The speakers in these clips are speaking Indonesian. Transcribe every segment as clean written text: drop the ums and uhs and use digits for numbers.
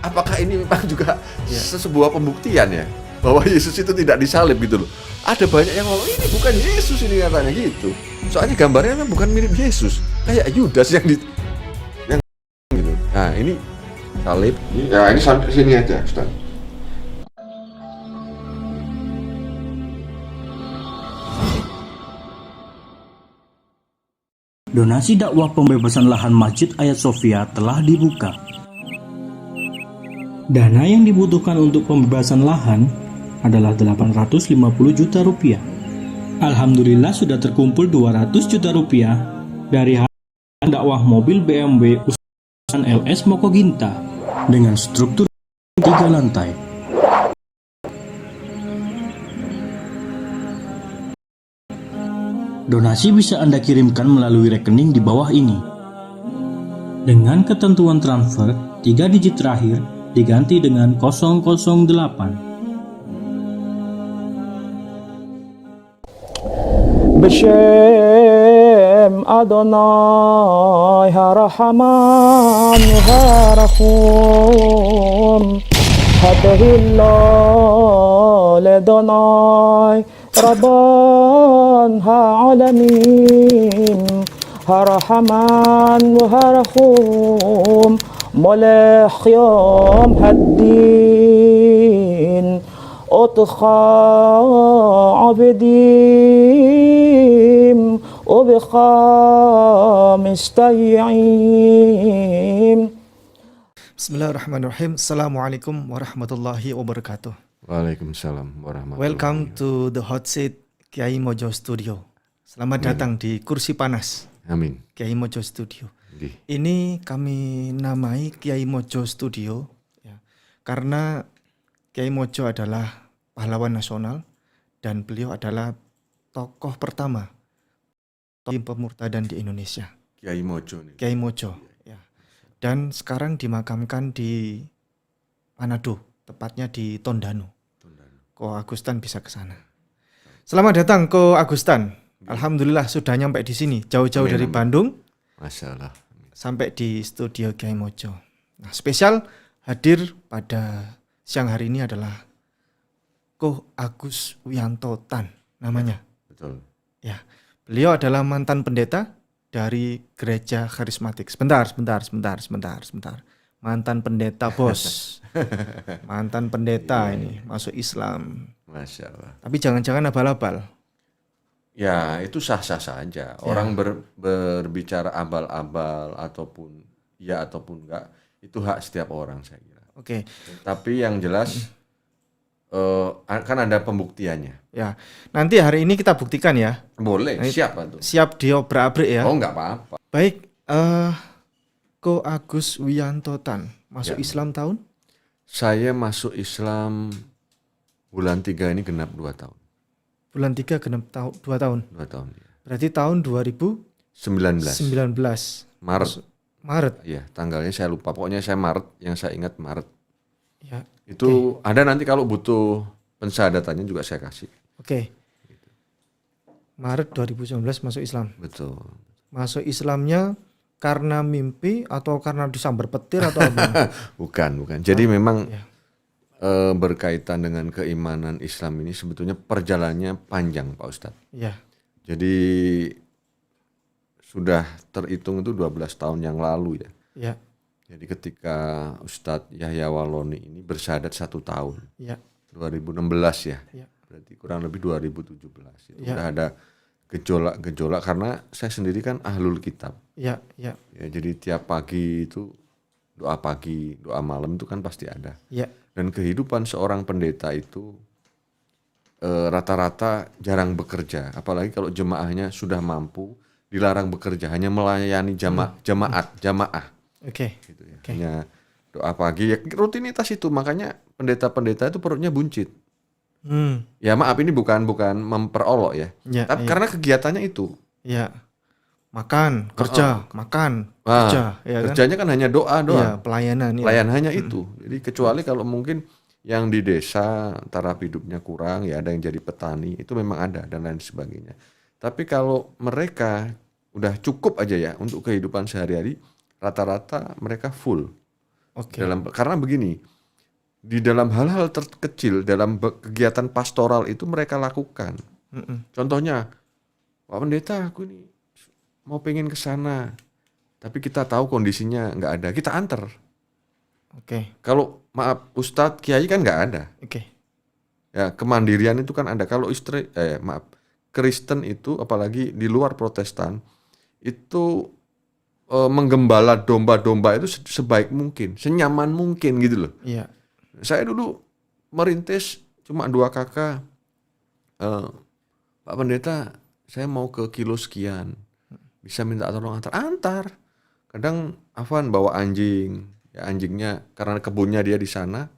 apakah ini memang juga sebuah pembuktian ya bahwa Yesus itu tidak disalib gitu loh. Ada banyak yang ngomong ini bukan Yesus ini katanya gitu. Soalnya gambarnya memang bukan mirip Yesus, kayak Yudas yang gitu. Nah ini salib. Ya ini sampai sini aja, Ustaz. Donasi dakwah pembebasan lahan Masjid Hagia Sophia telah dibuka. Dana yang dibutuhkan untuk pembebasan lahan adalah 850 juta rupiah. Alhamdulillah sudah terkumpul 200 juta rupiah dari hasil dakwah mobil BMW usahaan LS Mokoginta dengan struktur 3 lantai. Donasi bisa Anda kirimkan melalui rekening di bawah ini. Dengan ketentuan transfer, 3 digit terakhir diganti dengan 008. B'Shem Adonai HaRahman HaRahum Hadahillah Ledonai Rabban ha'alamin HaRahman HaRahum Molech Yom Haddin Otcha Abedim Obecha Mistayim. Bismillahirrahmanirrahim. Assalamualaikum warahmatullahi wabarakatuh. Waalaikumsalam warahmatullahi Welcome to the hot seat Kiai Mojo Studio. Selamat datang di kursi panas. Amin. Kiai Mojo Studio. Di. Ini kami namai Kiai Mojo Studio ya, karena Kiai Mojo adalah pahlawan nasional dan beliau adalah tokoh pertama tim pemurtadan di Indonesia. Kiai Mojo nih. Kiai Mojo ya. Dan sekarang dimakamkan di Manado, tepatnya di Tondano. Ko Agustan bisa ke sana. Selamat datang Ko Agustan. Alhamdulillah sudah nyampe di sini, jauh-jauh dari Bandung. Masya Allah. Sampai di studio Kiai Mojo. Nah, spesial hadir pada siang hari ini adalah Ko Agus Wianto Tan namanya. Betul. Ya. Beliau adalah mantan pendeta dari gereja karismatik. Sebentar. Mantan pendeta, bos. Mantan pendeta ini masuk Islam. Masya Allah. Tapi jangan-jangan abal-abal. Ya itu sah-sah saja. Orang berbicara abal-abal ataupun ya ataupun enggak, itu hak setiap orang saya kira. Oke. Tapi yang jelas kan ada pembuktiannya. Ya. Nanti hari ini kita buktikan ya. Boleh, Nah, siapa tuh? Siap diobrak-abrik ya. Oh enggak apa-apa. Baik, Ko Agus Wianto Tan masuk Ya. Islam tahun? Saya masuk Islam bulan 3 ini genap 2 tahun. Bulan 3 genap 2 tahun. 2 tahun ya. Berarti tahun 2019. Maret. Iya, tanggalnya saya lupa. Pokoknya saya Maret, yang saya ingat Maret. Ya. Itu ada nanti kalau butuh pensyahadatannya juga saya kasih. Oke. Maret 2019 masuk Islam. Betul. Masuk Islamnya karena mimpi atau karena disambar petir atau apa? Bukan. Jadi memang ya. berkaitan dengan keimanan Islam ini sebetulnya perjalanannya panjang Pak Ustadz. Ya. Jadi sudah terhitung itu 12 tahun yang lalu ya. Ya. Jadi ketika Ustadz Yahya Waloni ini bersyahadat 1 tahun. Ya. 2016 ya. Ya. Berarti kurang lebih 2017. Itu Ya. udah ada gejolak-gejolak karena saya sendiri kan ahlul kitab. Ya. Ya, jadi tiap pagi itu doa pagi, doa malam itu kan pasti ada. Ya. Dan kehidupan seorang pendeta itu rata-rata jarang bekerja, apalagi kalau jemaahnya sudah mampu, dilarang bekerja, hanya melayani jamaah. Oke. Gitu ya. Hanya doa pagi, ya rutinitas itu, makanya pendeta-pendeta itu perutnya buncit. Ya maaf ini bukan memperolok ya, Ya, tapi ya. karena kegiatannya itu. Ya. Makan, kerja, kerja, ya kan? Kerjanya kan hanya doa doang. Ya, pelayanan. Ya. Pelayan hanya itu. Jadi kecuali kalau mungkin yang di desa taraf hidupnya kurang, ya ada yang jadi petani, itu memang ada dan lain sebagainya. Tapi kalau mereka udah cukup aja ya untuk kehidupan sehari-hari, rata-rata mereka full. Oke. Karena begini, di dalam hal-hal terkecil, dalam kegiatan pastoral itu mereka lakukan. Contohnya, Pak Pendeta, aku ini mau pengen ke sana, tapi kita tahu kondisinya nggak ada, kita antar. Oke. Kalau maaf Ustadz Kiai kan nggak ada. Oke. Ya, kemandirian itu kan ada. Kalau Kristen itu, apalagi di luar Protestan, itu menggembala domba-domba itu sebaik mungkin, senyaman mungkin gitu loh. Iya. Saya dulu merintis cuma 2 kakak, Pak Pendeta, saya mau ke kilo sekian, bisa minta tolong antar. Kadang Afwan bawa anjing, ya anjingnya karena kebunnya dia di sana,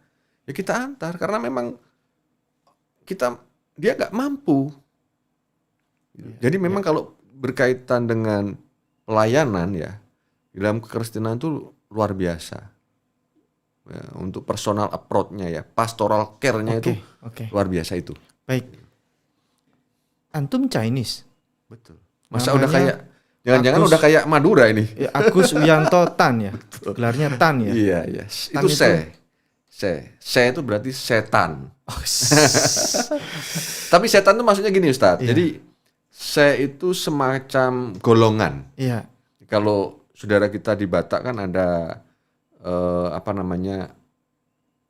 ya kita antar karena memang dia nggak mampu. Jadi memang kalau berkaitan dengan pelayanan ya, di dalam kekristenan itu luar biasa. Ya, untuk personal approach-nya ya, pastoral care-nya itu luar biasa itu. Baik. Antum Chinese. Betul. Masa Namanya udah kayak jangan-jangan udah kayak Madura ini. Ya, Agus Wiyanto Tan ya. Gelarnya Tan ya. Iya, iya. Tan Itu Se itu berarti setan. Oh, Tapi setan itu maksudnya gini Ustadz. Iya. Jadi se itu semacam golongan. Iya. Kalau saudara kita di Batak kan ada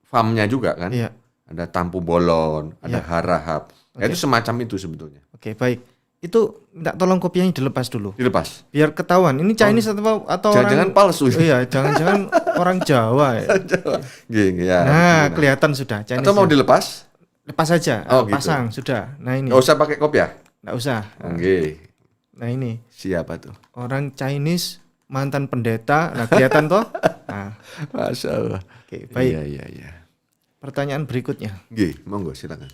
farmnya juga kan. Iya. Ada Tampu Bolon, ada Iya. Harahap. Nah, itu semacam itu sebetulnya. Oke, baik. Itu minta tolong kopiahnya dilepas dulu. Dilepas. Biar ketahuan. Ini Chinese atau Jangan-jangan orang palsu. Iya, jangan-jangan orang Jawa ya. Gini ya. Nah, gimana? kelihatan sudah Chinese. Atau mau ya. dilepas? Lepas saja, Oh, gitu. pasang sudah. Nah ini. Nggak usah pakai kopiah. Nggak usah. Oke. Nah ini Siapa tuh? orang Chinese mantan pendeta. Nah kelihatan toh. Nah, Masya Allah. oke, baik. Iya. Pertanyaan berikutnya. Oke, monggo silakan.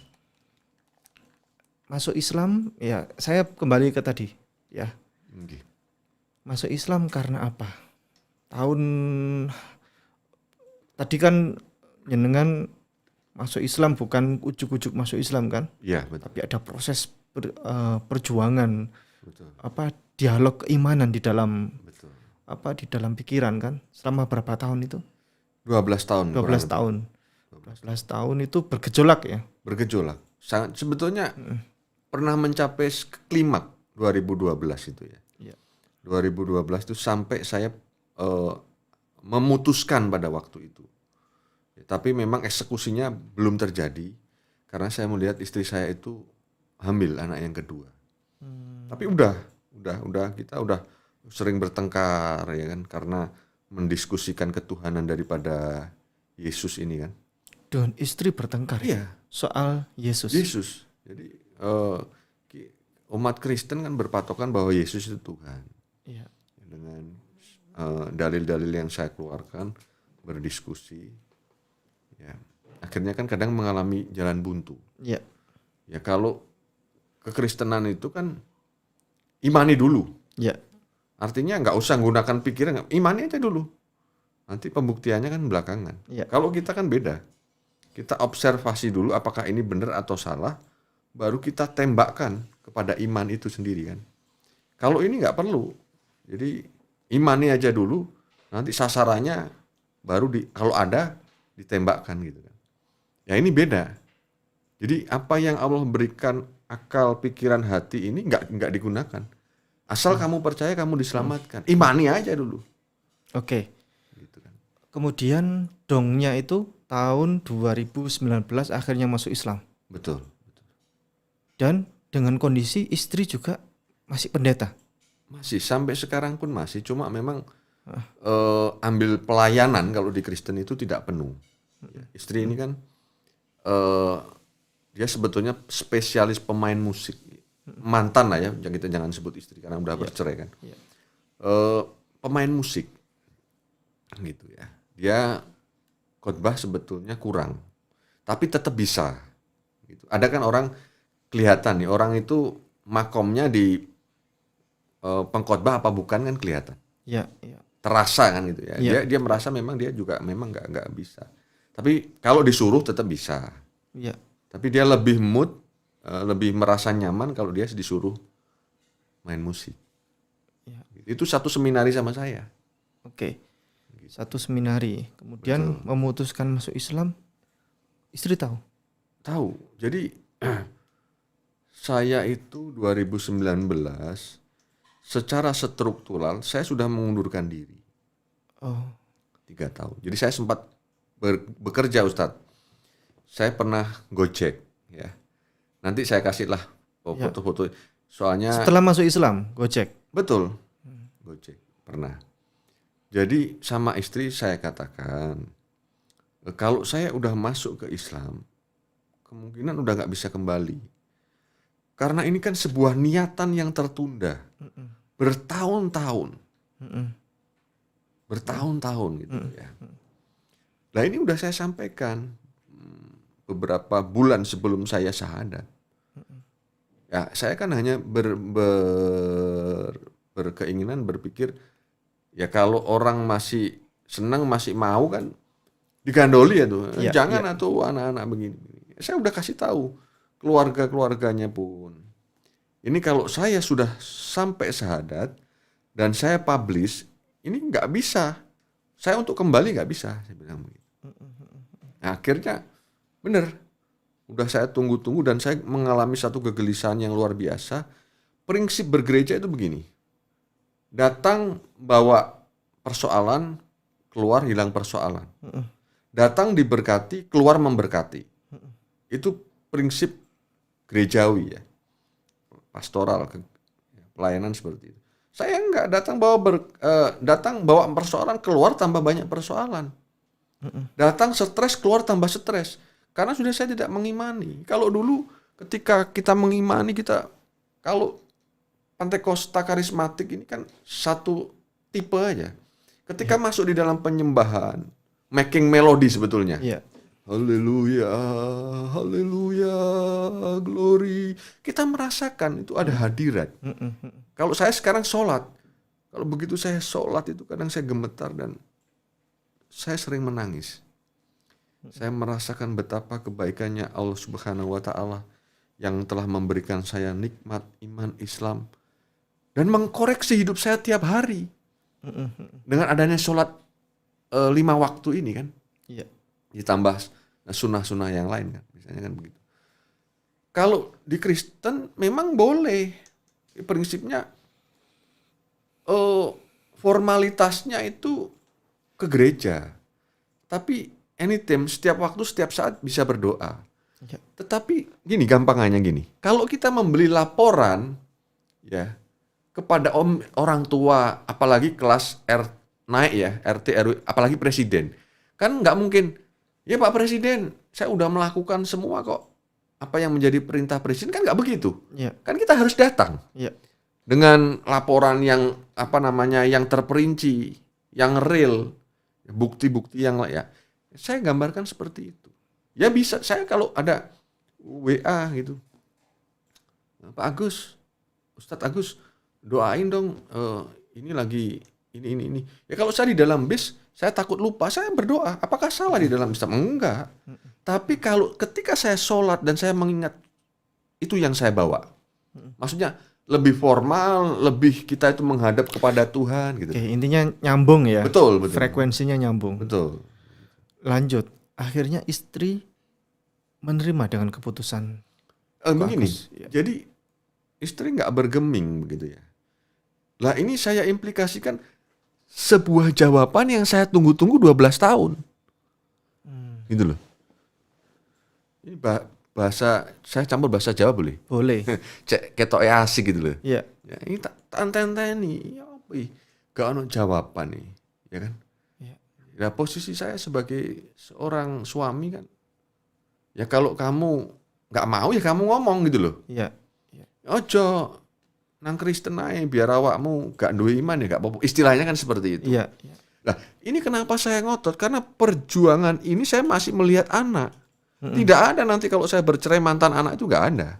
Masuk Islam, ya saya kembali ke tadi, ya. Oke. Masuk Islam karena apa? Tahun tadi kan jenengan masuk Islam bukan ujuk-ujuk masuk Islam kan? Iya, betul. Tapi ada proses perjuangan, Betul. dialog keimanan di dalam Betul. di dalam pikiran kan? Selama berapa tahun itu? 12 tahun. 12 tahun. 12 tahun itu bergejolak ya. Bergejolak. Sangat sebetulnya pernah mencapai klimaks 2012 itu ya. Iya. 2012 itu sampai saya memutuskan pada waktu itu. Ya, tapi memang eksekusinya belum terjadi karena saya melihat istri saya itu hamil anak yang kedua. Tapi kita udah sering bertengkar ya kan karena mendiskusikan ketuhanan daripada Yesus ini kan. Dengan istri bertengkar Iya. soal Yesus. Yesus. Jadi umat Kristen kan berpatokan bahwa Yesus itu Tuhan. Iya. Dengan dalil-dalil yang saya keluarkan, berdiskusi, ya akhirnya kan kadang mengalami jalan buntu. Iya. Ya kalau kekristenan itu kan imani dulu. Iya. Artinya nggak usah menggunakan pikiran, imani aja dulu. Nanti pembuktiannya kan belakangan. Iya. Kalau kita kan beda. Kita observasi dulu apakah ini benar atau salah, baru kita tembakkan kepada iman itu sendiri kan. Kalau ini nggak perlu. Jadi imani aja dulu, nanti sasarannya baru kalau ada ditembakkan gitu kan. Ya ini beda. Jadi apa yang Allah berikan akal, pikiran, hati ini nggak digunakan. Asal kamu percaya kamu diselamatkan. Imani aja dulu. Oke. Gitu kan. Kemudian dongnya itu tahun 2019 akhirnya masuk Islam. Betul. Dan dengan kondisi istri juga masih pendeta. Masih sampai sekarang pun masih, cuma memang ambil pelayanan kalau di Kristen itu tidak penuh. Ya, istri ini kan dia sebetulnya spesialis pemain musik, mantan lah ya, kita jangan sebut istri karena udah bercerai kan. Pemain musik, gitu ya. Dia khotbah sebetulnya kurang, tapi tetap bisa. Gitu. Ada kan orang kelihatan nih, orang itu makomnya di pengkhotbah apa bukan kan kelihatan. Iya, iya. Terasa kan gitu ya. Iya. Dia merasa memang dia juga memang nggak bisa. Tapi kalau disuruh tetap bisa. Iya. Tapi dia lebih mood, lebih merasa nyaman kalau dia disuruh main musik. Iya. Itu satu seminari sama saya. Oke. Satu seminari, kemudian memutuskan masuk Islam. Istri tahu? Tahu. Jadi saya itu 2019 secara struktural saya sudah mengundurkan diri. Oh, 3 tahun. Jadi saya sempat bekerja, Ustadz. Saya pernah Gojek, ya. Nanti saya kasihlah foto-foto. Soalnya setelah masuk Islam, Gojek. betul, Gojek pernah. Jadi sama istri saya katakan, kalau saya udah masuk ke Islam, kemungkinan udah nggak bisa kembali. Karena ini kan sebuah niatan yang tertunda bertahun-tahun, bertahun-tahun gitu ya. Nah ini udah saya sampaikan beberapa bulan sebelum saya syahadat. Ya saya kan hanya berkeinginan berpikir, ya kalau orang masih senang, masih mau kan digandoli ya tuh. Ya, Jangan atau anak-anak begini. Saya udah kasih tahu keluarga-keluarganya pun. Ini kalau saya sudah sampai syahadat dan saya publish, ini nggak bisa. Saya untuk kembali nggak bisa. Saya bilang begitu. Nah, akhirnya bener. Udah saya tunggu-tunggu dan saya mengalami satu kegelisahan yang luar biasa. Prinsip bergereja itu begini. Datang bawa persoalan, keluar hilang persoalan. Datang diberkati, keluar memberkati. Itu prinsip gerejawi ya. Pastoral, pelayanan seperti itu. Saya enggak datang bawa persoalan, keluar tambah banyak persoalan. Datang stres, keluar tambah stres. Karena sudah saya tidak mengimani. Kalau dulu ketika kita mengimani, kita kalau Pantekosta karismatik ini kan satu tipe aja. Ketika masuk di dalam penyembahan, making melody sebetulnya. Iya. Haleluya, haleluya, glory. Kita merasakan itu ada hadirat. Kalau saya sekarang sholat, kalau begitu saya sholat itu kadang saya gemetar dan saya sering menangis. Saya merasakan betapa kebaikannya Allah Subhanahu wa Ta'ala yang telah memberikan saya nikmat iman Islam dan mengkoreksi hidup saya tiap hari dengan adanya sholat 5 waktu ini kan. Iya. Ditambah sunnah-sunnah yang lain kan, misalnya kan begitu. Kalau di Kristen memang boleh, prinsipnya formalitasnya itu ke gereja, tapi anytime, setiap waktu, setiap saat bisa berdoa. Ya. Tetapi gini, gampangannya gini, kalau kita membeli laporan ya kepada orang tua, apalagi kelas naik ya, RT, RW, apalagi presiden, kan nggak mungkin. Ya Pak Presiden, saya udah melakukan semua kok. Apa yang menjadi perintah Presiden kan nggak begitu. Ya. Kan kita harus datang Ya. dengan laporan yang yang terperinci, yang real, bukti-bukti yang ya. Saya gambarkan seperti itu. Ya bisa, saya kalau ada WA gitu, Pak Agus, Ustadz Agus, doain dong. Ini lagi ini. Ya kalau saya di dalam bis, saya takut lupa, saya berdoa. Apakah salah di dalam Islam? Enggak. Tapi kalau ketika saya sholat dan saya mengingat itu yang saya bawa, maksudnya lebih formal, lebih kita itu menghadap kepada Tuhan gitu. Oke, intinya nyambung ya. Betul. Frekuensinya nyambung. Betul. Lanjut, akhirnya istri menerima dengan keputusan. Begini, Ya. jadi istri nggak bergeming begitu ya. Lah ini saya implikasikan sebuah jawaban yang saya tunggu-tunggu 12 tahun. Gitu loh. Ini bahasa, saya campur bahasa Jawa boleh? Boleh. Cek ketok asik gitu loh. Iya. Ya, ini tak tanteni, ya apa ih? Gak ada jawaban nih, ya kan? Iya. Ya posisi saya sebagai seorang suami kan, ya kalau kamu nggak mau ya kamu ngomong gitu loh. Iya. Ojo nang Kristen ae biar awakmu gak duwe iman ya gak apa-apa. Istilahnya kan seperti itu. Iya. Nah, ini kenapa saya ngotot? Karena perjuangan ini saya masih melihat anak. Tidak ada nanti kalau saya bercerai mantan anak itu gak ada.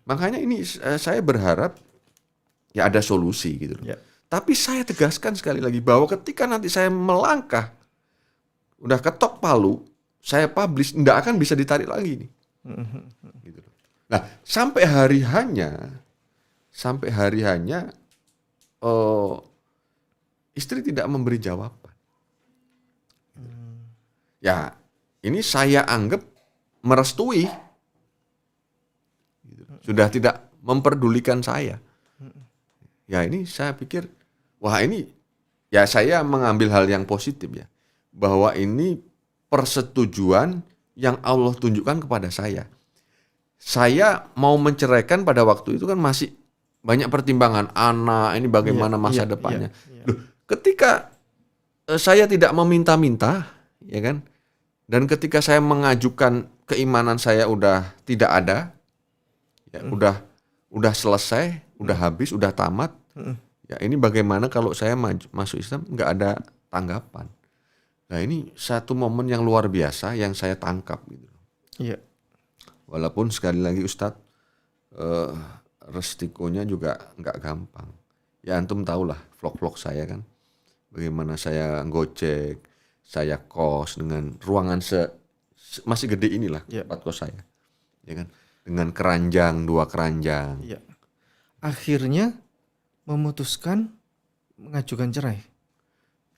Makanya ini saya berharap ya ada solusi gitu loh. Ya. Tapi saya tegaskan sekali lagi bahwa ketika nanti saya melangkah udah ketok palu, saya publish nggak akan bisa ditarik lagi nih. Gitu loh. Nah, sampai hari hanya istri tidak memberi jawaban. ya ini saya anggap merestui. Sudah tidak memperdulikan saya. Ya ini saya pikir, wah ini, ya saya mengambil hal yang positif ya. Bahwa ini persetujuan yang Allah tunjukkan kepada saya. Saya mau menceraikan pada waktu itu kan masih banyak pertimbangan anak, ini bagaimana masa depannya. Loh, ketika saya tidak meminta-minta, ya kan? Dan ketika saya mengajukan keimanan saya udah tidak ada, ya udah selesai, udah habis, udah tamat. Ya ini bagaimana kalau saya masuk Islam nggak ada tanggapan. Nah ini satu momen yang luar biasa yang saya tangkap gitu. Iya. Walaupun sekali lagi Ustadz, resikonya juga nggak gampang. Ya antum tahulah vlog-vlog saya kan, bagaimana saya gojek, saya kos dengan ruangan masih gede inilah tempat kos saya, ya kan, dengan keranjang 2 keranjang. Iya. Akhirnya memutuskan mengajukan cerai.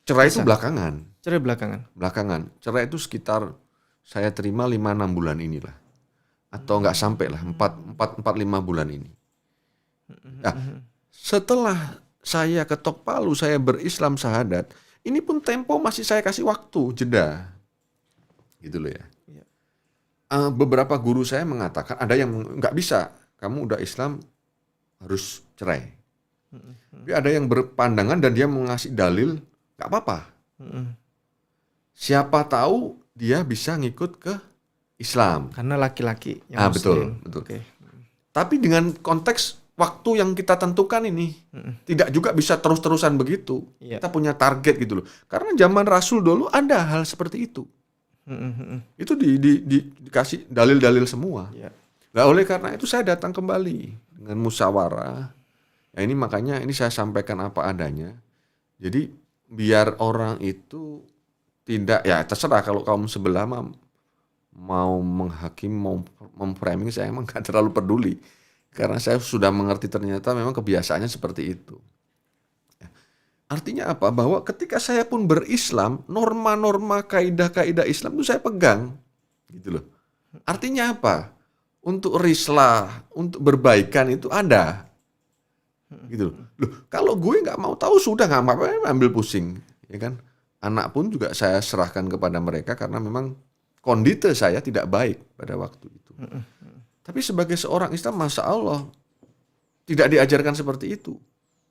Cerai itu belakangan. Cerai belakangan. Cerai itu sekitar saya terima 5-6 bulan inilah. Atau nggak sampai lah, 4-5 bulan ini. Nah, setelah saya ketok palu, saya berislam syahadat, ini pun tempo masih saya kasih waktu, jeda. Gitu loh ya. Beberapa guru saya mengatakan, ada yang nggak bisa, kamu udah Islam harus cerai. Tapi ada yang berpandangan dan dia mengasih dalil, nggak apa-apa. Siapa tahu dia bisa ngikut ke Islam. Karena laki-laki yang Muslim. Betul. Okay. Tapi dengan konteks waktu yang kita tentukan ini, tidak juga bisa terus-terusan begitu. Kita punya target gitu loh. Karena zaman Rasul dulu ada hal seperti itu. Itu dikasih dalil-dalil semua. Nah, oleh karena itu saya datang kembali dengan musyawarah. Ya, ini makanya ini saya sampaikan apa adanya. Jadi biar orang itu tidak, ya terserah kalau kaum sebelah mau menghakimi, mau memframing, saya emang gak terlalu peduli. Karena saya sudah mengerti ternyata memang kebiasaannya seperti itu. Artinya apa? Bahwa ketika saya pun berislam, norma-norma kaidah-kaidah Islam itu saya pegang. Gitu loh. Artinya apa? Untuk rislah, untuk berbaikan itu ada. Gitu loh. Kalau gue nggak mau tahu sudah, nggak apa-apa, ambil pusing, ya kan? Anak pun juga saya serahkan kepada mereka karena memang kondite saya tidak baik pada waktu itu. Tapi sebagai seorang Islam, masya Allah, tidak diajarkan seperti itu.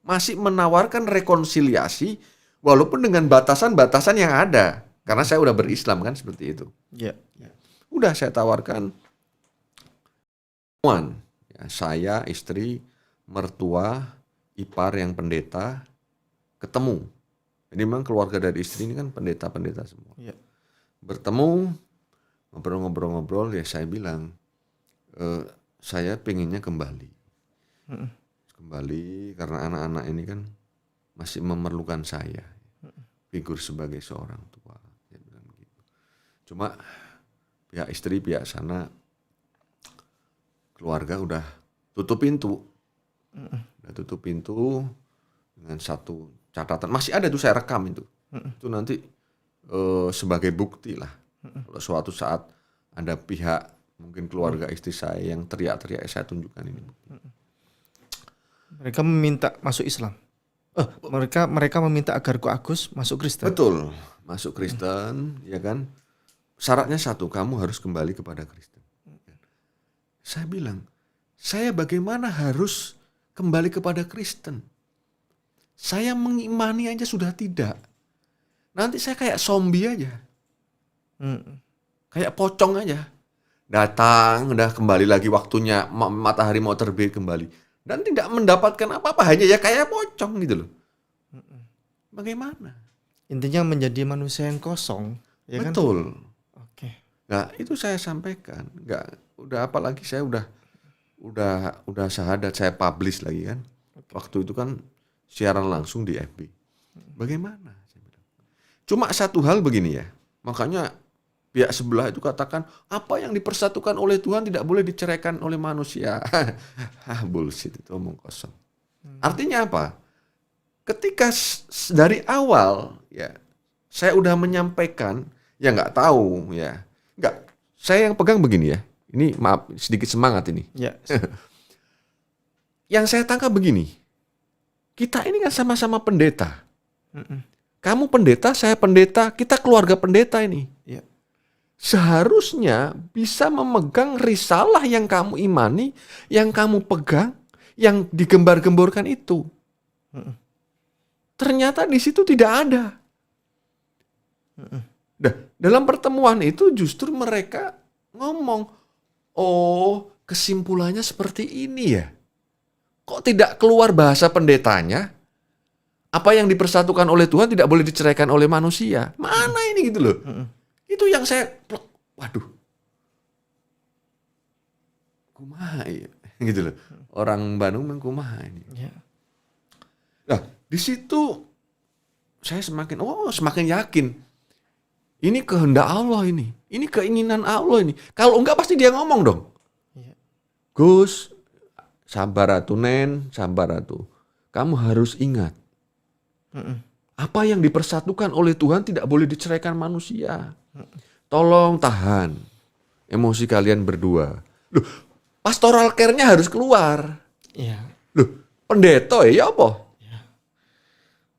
Masih menawarkan rekonsiliasi walaupun dengan batasan-batasan yang ada. Karena saya udah berislam kan seperti itu. Udah saya tawarkan, ya, saya, istri, mertua, ipar yang pendeta, ketemu. Jadi memang keluarga dari istri ini kan pendeta-pendeta semua. Bertemu, ngobrol-ngobrol, ya saya bilang, saya pengennya kembali. Kembali karena anak-anak ini kan masih memerlukan saya. Figur sebagai seorang tua. Saya bilang gitu. Cuma pihak istri, pihak sana, keluarga udah tutup pintu. Udah tutup pintu dengan satu catatan. Masih ada tuh saya rekam itu. Itu nanti sebagai bukti lah. Kalau suatu saat ada pihak, mungkin keluarga istri saya yang teriak-teriak, saya tunjukkan ini. Mereka meminta masuk Islam. Mereka meminta agar Ko Agus masuk Kristen. Betul, masuk Kristen, ya kan. Syaratnya satu, kamu harus kembali kepada Kristen. Saya bilang, saya bagaimana harus kembali kepada Kristen? Saya mengimani aja sudah tidak. Nanti saya kayak zombie aja. Kayak pocong aja. Datang, udah kembali lagi waktunya, matahari mau terbit kembali. Dan tidak mendapatkan apa-apa, hanya ya kayak pocong gitu loh. Bagaimana? Intinya menjadi manusia yang kosong. Ya betul. Kan? Oke. Nah itu saya sampaikan. Udah apalagi saya udah syahadat, saya publish lagi kan. Waktu itu kan siaran langsung di FB. Bagaimana? Cuma satu hal begini ya. Makanya pihak sebelah itu katakan, apa yang dipersatukan oleh Tuhan tidak boleh diceraikan oleh manusia. Bullshit, itu omong kosong. Artinya apa? Ketika dari awal ya saya udah menyampaikan Ya nggak tahu ya. Nggak. Saya yang pegang begini ya. Ini maaf sedikit semangat ini. Ya. Yang saya tangkap begini. Kita ini kan sama-sama pendeta. Kamu pendeta, saya pendeta, kita keluarga pendeta ini. Ya. Seharusnya bisa memegang risalah yang kamu imani, yang kamu pegang, yang digembar-gemborkan itu. Ternyata di situ tidak ada. Nah, dalam pertemuan itu justru mereka ngomong, oh kesimpulannya seperti ini ya. Kok tidak keluar bahasa pendetanya? Apa yang dipersatukan oleh Tuhan tidak boleh diceraikan oleh manusia. Mana ini gitu loh. Itu yang saya, waduh. Kumaha ya. Gitu loh. Orang Bandung kumaha ini. Ya. Nah, di situ saya semakin yakin. Ini kehendak Allah ini. Ini keinginan Allah ini. Kalau enggak pasti dia ngomong dong. Ya. Gus, sabar atuh Nen, sabar atuh. Kamu harus ingat. Apa yang dipersatukan oleh Tuhan tidak boleh diceraikan manusia. Tolong tahan emosi kalian berdua. Loh, pastoral care-nya harus keluar. Iya. Loh, pendeta ya apa?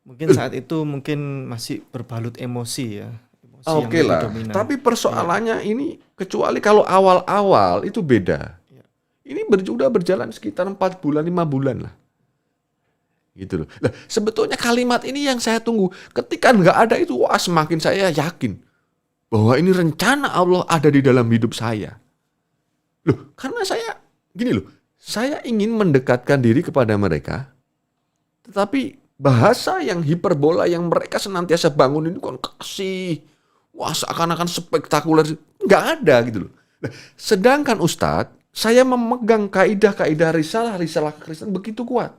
Mungkin saat itu mungkin masih berbalut emosi ya. Emosi yang Oke lebih lah, dominan. tapi persoalannya ini kecuali kalau awal-awal itu beda. Ini sudah berjalan sekitar 4 bulan, 5 bulan lah. Gitu loh. Nah, sebetulnya kalimat ini yang saya tunggu. Ketika nggak ada itu, wah semakin saya yakin bahwa ini rencana Allah ada di dalam hidup saya. Loh, karena saya gini loh, saya ingin mendekatkan diri kepada mereka, tetapi bahasa yang hiperbola yang mereka senantiasa bangun ini kan kasih, wah seakan-akan spektakuler, nggak ada gitu loh. Nah, sedangkan Ustadz, saya memegang kaidah-kaidah risalah Kristen begitu kuat.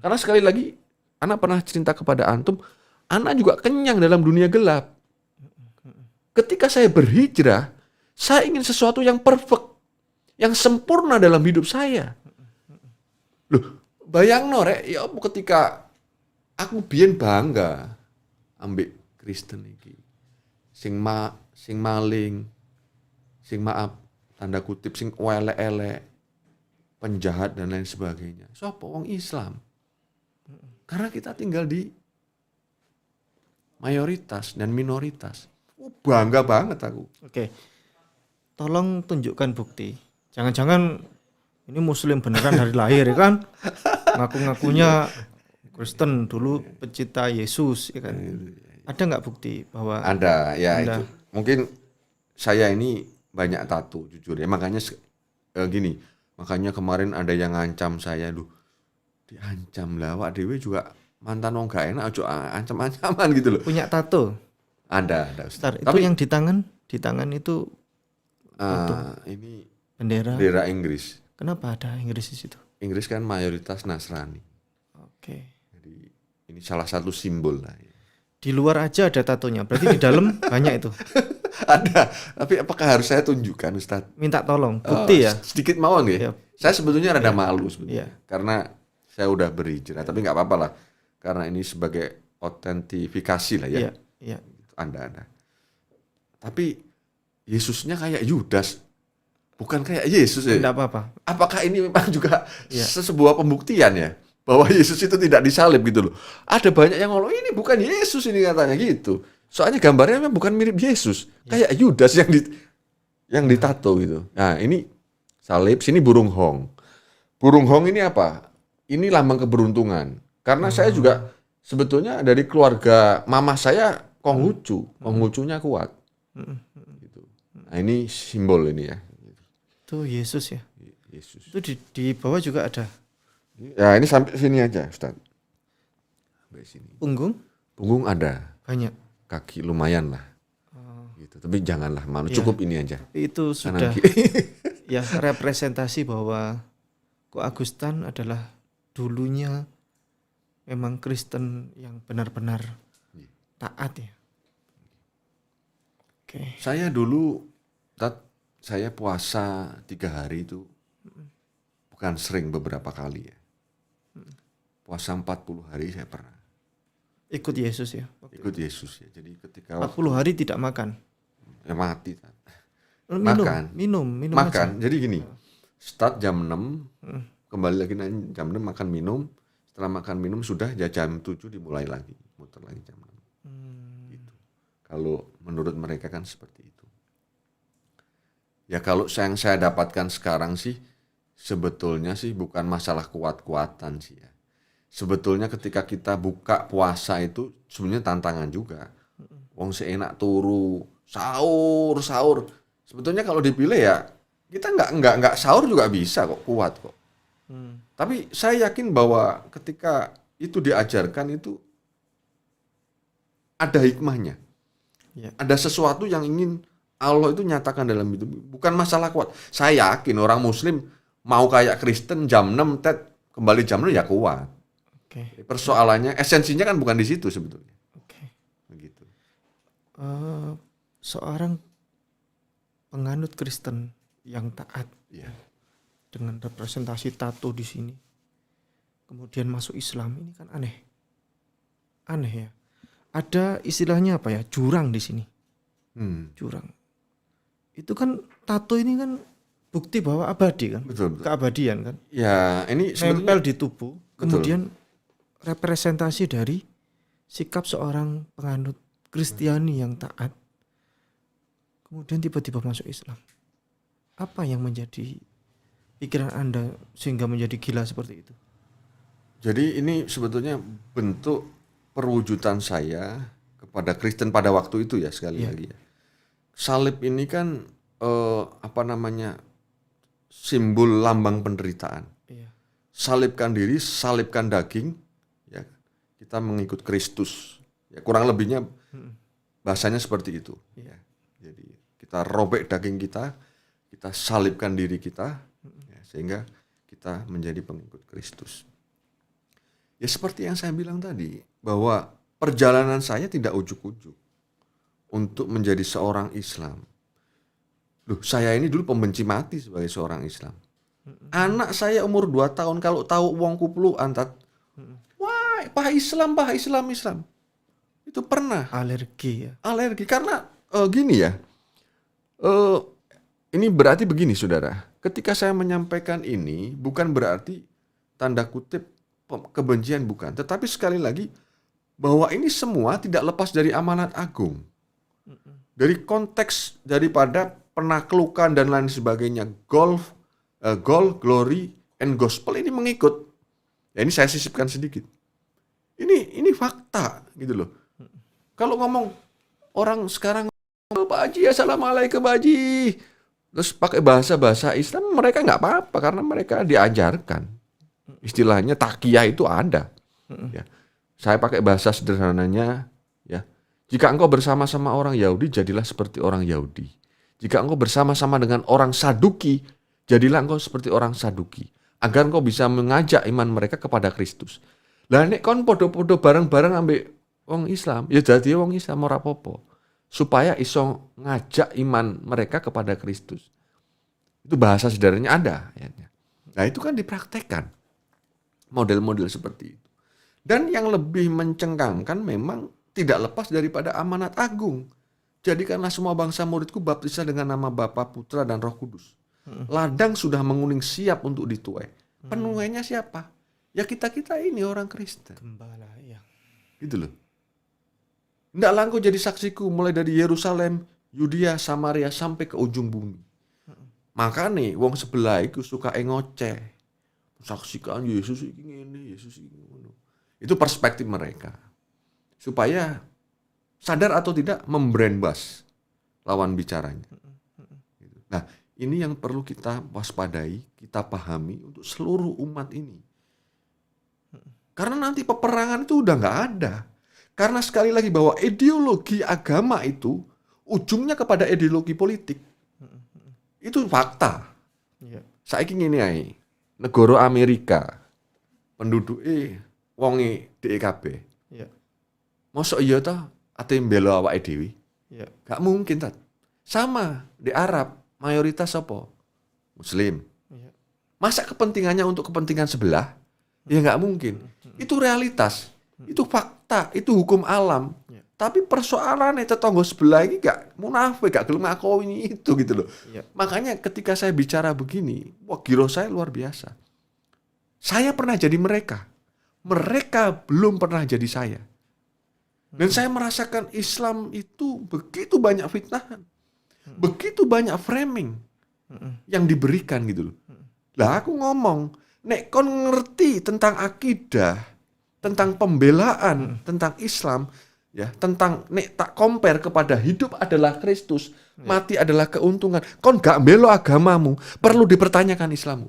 Karena sekali lagi, Ana pernah cerita kepada Antum, Ana juga kenyang dalam dunia gelap. Ketika saya berhijrah, saya ingin sesuatu yang perfect, yang sempurna dalam hidup saya. Loh, bayang rek, ya ketika aku biyen bangga ambek Kristen iki. Sing maling, sing maaf tanda kutip sing elek-elek, penjahat dan lain sebagainya. Sopo wong Islam. Karena kita tinggal di mayoritas dan minoritas. Bangga banget aku. Oke. Tolong tunjukkan bukti. Jangan-jangan ini muslim beneran dari lahir ya kan? Ngaku-ngakunya Kristen dulu pecinta Yesus ya kan? Ada nggak bukti bahwa Ada ya Anda? itu. Mungkin saya ini banyak tato jujur ya. Makanya gini, makanya kemarin ada yang ngancam saya, diancam lah, wak dewe juga mantan wong gak enak, ojo ancam-ancaman gitu loh. punya tato? Ada Ustaz. Bentar, itu yang di tangan itu ini bendera. bendera Inggris. Kenapa ada Inggris di situ? Inggris kan mayoritas Nasrani. Oke. Jadi ini salah satu simbol lah. Di luar aja ada tatonya, berarti di dalam banyak itu. Ada, tapi apakah harus saya tunjukkan Ustaz? Minta tolong, bukti ya. Sedikit mawon ya. Iya. Saya sebetulnya rada malu sebetulnya. Iya. Karena saya udah berhijrah, tapi nggak apa-apa lah. Karena ini sebagai autentifikasi lah ya. Iya, iya. Anda. Tapi Yesusnya kayak Yudas, bukan kayak Yesus ya. Enggak apa-apa. Apakah ini memang juga Iya. sebuah pembuktian ya bahwa Yesus itu tidak disalib gitu loh? Ada banyak yang ngomong ini bukan Yesus ini katanya gitu. Soalnya gambarnya memang bukan mirip Yesus, kayak Yudas yang ditato gitu. Nah ini salib, sini burung hong. Burung hong ini apa? Ini lambang keberuntungan. Karena saya juga sebetulnya dari keluarga mama saya Konghucunya kuat. Gitu. Nah ini simbol ini ya. Itu Yesus ya. Yesus. Itu di bawah juga ada Ya ini sampai sini aja Ustaz. Sampai sini. punggung Punggung ada, banyak. kaki lumayan lah. Gitu. Tapi janganlah malu, Iya. cukup ini aja. Itu Kanan sudah kiri. ya representasi bahwa Ko Agustan adalah dulunya memang Kristen yang benar-benar taat ya. Oke. Saya dulu, saya puasa 3 hari itu bukan sering, beberapa kali ya. Puasa 40 hari saya pernah. Ikut Yesus ya. Ikut Yesus ya. Jadi ketika 40 hari tidak makan. ya mati. Minum, minum aja. Makan. Jadi gini, start jam 6, kembali lagi nanti jam 6 makan minum. Setelah makan minum sudah ya jam 7 dimulai lagi, muter lagi jam 6. Gitu. Kalau menurut mereka kan seperti itu. Ya kalau yang saya dapatkan sekarang sih sebetulnya sih bukan masalah kuat-kuatan sih ya. Sebetulnya ketika kita buka puasa itu sebenarnya tantangan juga. Wong seenak turu, sahur. Sebetulnya kalau dipilih ya kita nggak sahur juga bisa kok, kuat kok. Tapi saya yakin bahwa ketika itu diajarkan itu ada hikmahnya. Ya. Ada sesuatu yang ingin Allah itu nyatakan dalam hidup. Bukan masalah kuat. Saya yakin orang Muslim mau kayak Kristen jam 6 kembali jam 6 ya kuat. Oke. Persoalannya esensinya kan bukan di situ sebetulnya. Oke. Begitu. Seorang penganut Kristen yang taat Ya. dengan representasi tato di sini, kemudian masuk Islam, ini kan aneh ya. Ada istilahnya apa ya? Jurang di sini. Jurang. Itu kan tato ini kan bukti bahwa abadi kan, Betul. keabadian kan. Ya, ini Nempel sebetulnya di tubuh, Betul. kemudian representasi dari sikap seorang penganut Kristiani yang taat, kemudian tiba-tiba masuk Islam. Apa yang menjadi pikiran Anda sehingga menjadi gila seperti itu? jadi ini sebetulnya bentuk perwujudan saya kepada Kristen pada waktu itu ya sekali Iya. lagi ya. Salib ini kan simbol lambang penderitaan. Iya. Salibkan diri, salibkan daging, ya kita mengikut Kristus. Ya kurang lebihnya bahasanya seperti itu. Ya. Jadi kita robek daging kita salibkan diri kita, ya, sehingga kita menjadi pengikut Kristus. Ya seperti yang saya bilang tadi, bahwa perjalanan saya tidak ujuk-ujuk untuk menjadi seorang Islam. Loh, saya ini dulu pembenci mati sebagai seorang Islam. Anak saya umur 2 tahun kalau tahu wong kupluan wah, Pak Islam. Itu pernah Alergi ya. alergi karena gini ya. Ini berarti begini Saudara. Ketika saya menyampaikan ini bukan berarti tanda kutip kebencian, bukan, tetapi sekali lagi bahwa ini semua tidak lepas dari amanat agung. Dari konteks daripada penaklukan dan lain sebagainya, goal, glory, and gospel ini mengikut. Ya ini saya sisipkan sedikit. Ini fakta gitu loh. Kalau ngomong orang sekarang, Pak Haji, assalamualaikum Pak Haji, terus pakai bahasa Islam, mereka nggak apa-apa karena mereka diajarkan. Istilahnya takiyah itu ada. Ya. Saya pakai bahasa sederhananya, ya. Jika engkau bersama-sama orang Yahudi, jadilah seperti orang Yahudi. Jika engkau bersama-sama dengan orang Saduki, jadilah engkau seperti orang Saduki. Agar engkau bisa mengajak iman mereka kepada Kristus. Lah nek kon podo-podo bareng-bareng ambek wong Islam, ya dadi wong Islam ora apa-apa. Supaya iso ngajak iman mereka kepada Kristus. Itu bahasa sederhananya ada. Nah itu kan dipraktekkan. Model-model seperti itu. Dan yang lebih mencengangkan memang tidak lepas daripada amanat agung. Jadikanlah semua bangsa muridku baptislah dengan nama Bapa, Putra, dan Roh Kudus. Ladang sudah menguning siap untuk dituai. Penuainya siapa? Ya kita-kita ini orang Kristen. Gembala ya. Gitu loh. Ndaklah engkau jadi saksiku mulai dari Yerusalem, Yudea, Samaria sampai ke ujung bumi. Makanya wong sebelah iku suka ngoceh. Saksikan Yesus iki ngene, Yesus iki ngono. Itu perspektif mereka. Supaya sadar atau tidak membrandbash lawan bicaranya. Nah, ini yang perlu kita waspadai, kita pahami untuk seluruh umat ini. Karena nanti peperangan itu udah nggak ada. Karena sekali lagi bahwa ideologi agama itu ujungnya kepada ideologi politik. Itu fakta. Iya. Saiki ngene ae. Negara Amerika penduduke wonge DKB. Iya. Mosok iya ta ate mbela awake dhewe? Iya. Gak mungkin ta. Sama di Arab mayoritas apa? Muslim. Iya. Masa kepentingannya untuk kepentingan sebelah? Ya nggak mungkin. Itu realitas. Itu fakta. Itu hukum alam. Iya. Tapi persoalannya tetangga sebelah ini gak munafik, gak gelem ngakoni itu gitu loh. Iya. Makanya ketika saya bicara begini, wah giro saya luar biasa. Saya pernah jadi mereka. Mereka belum pernah jadi saya. Dan saya merasakan Islam itu begitu banyak fitnahan. Begitu banyak framing yang diberikan gitu loh. Lah aku ngomong, nek kon ngerti tentang akidah, tentang pembelaan, tentang Islam, ya, tentang nek tak compare kepada hidup adalah Kristus, mati adalah keuntungan. Kon gak belo agamamu, perlu dipertanyakan Islammu.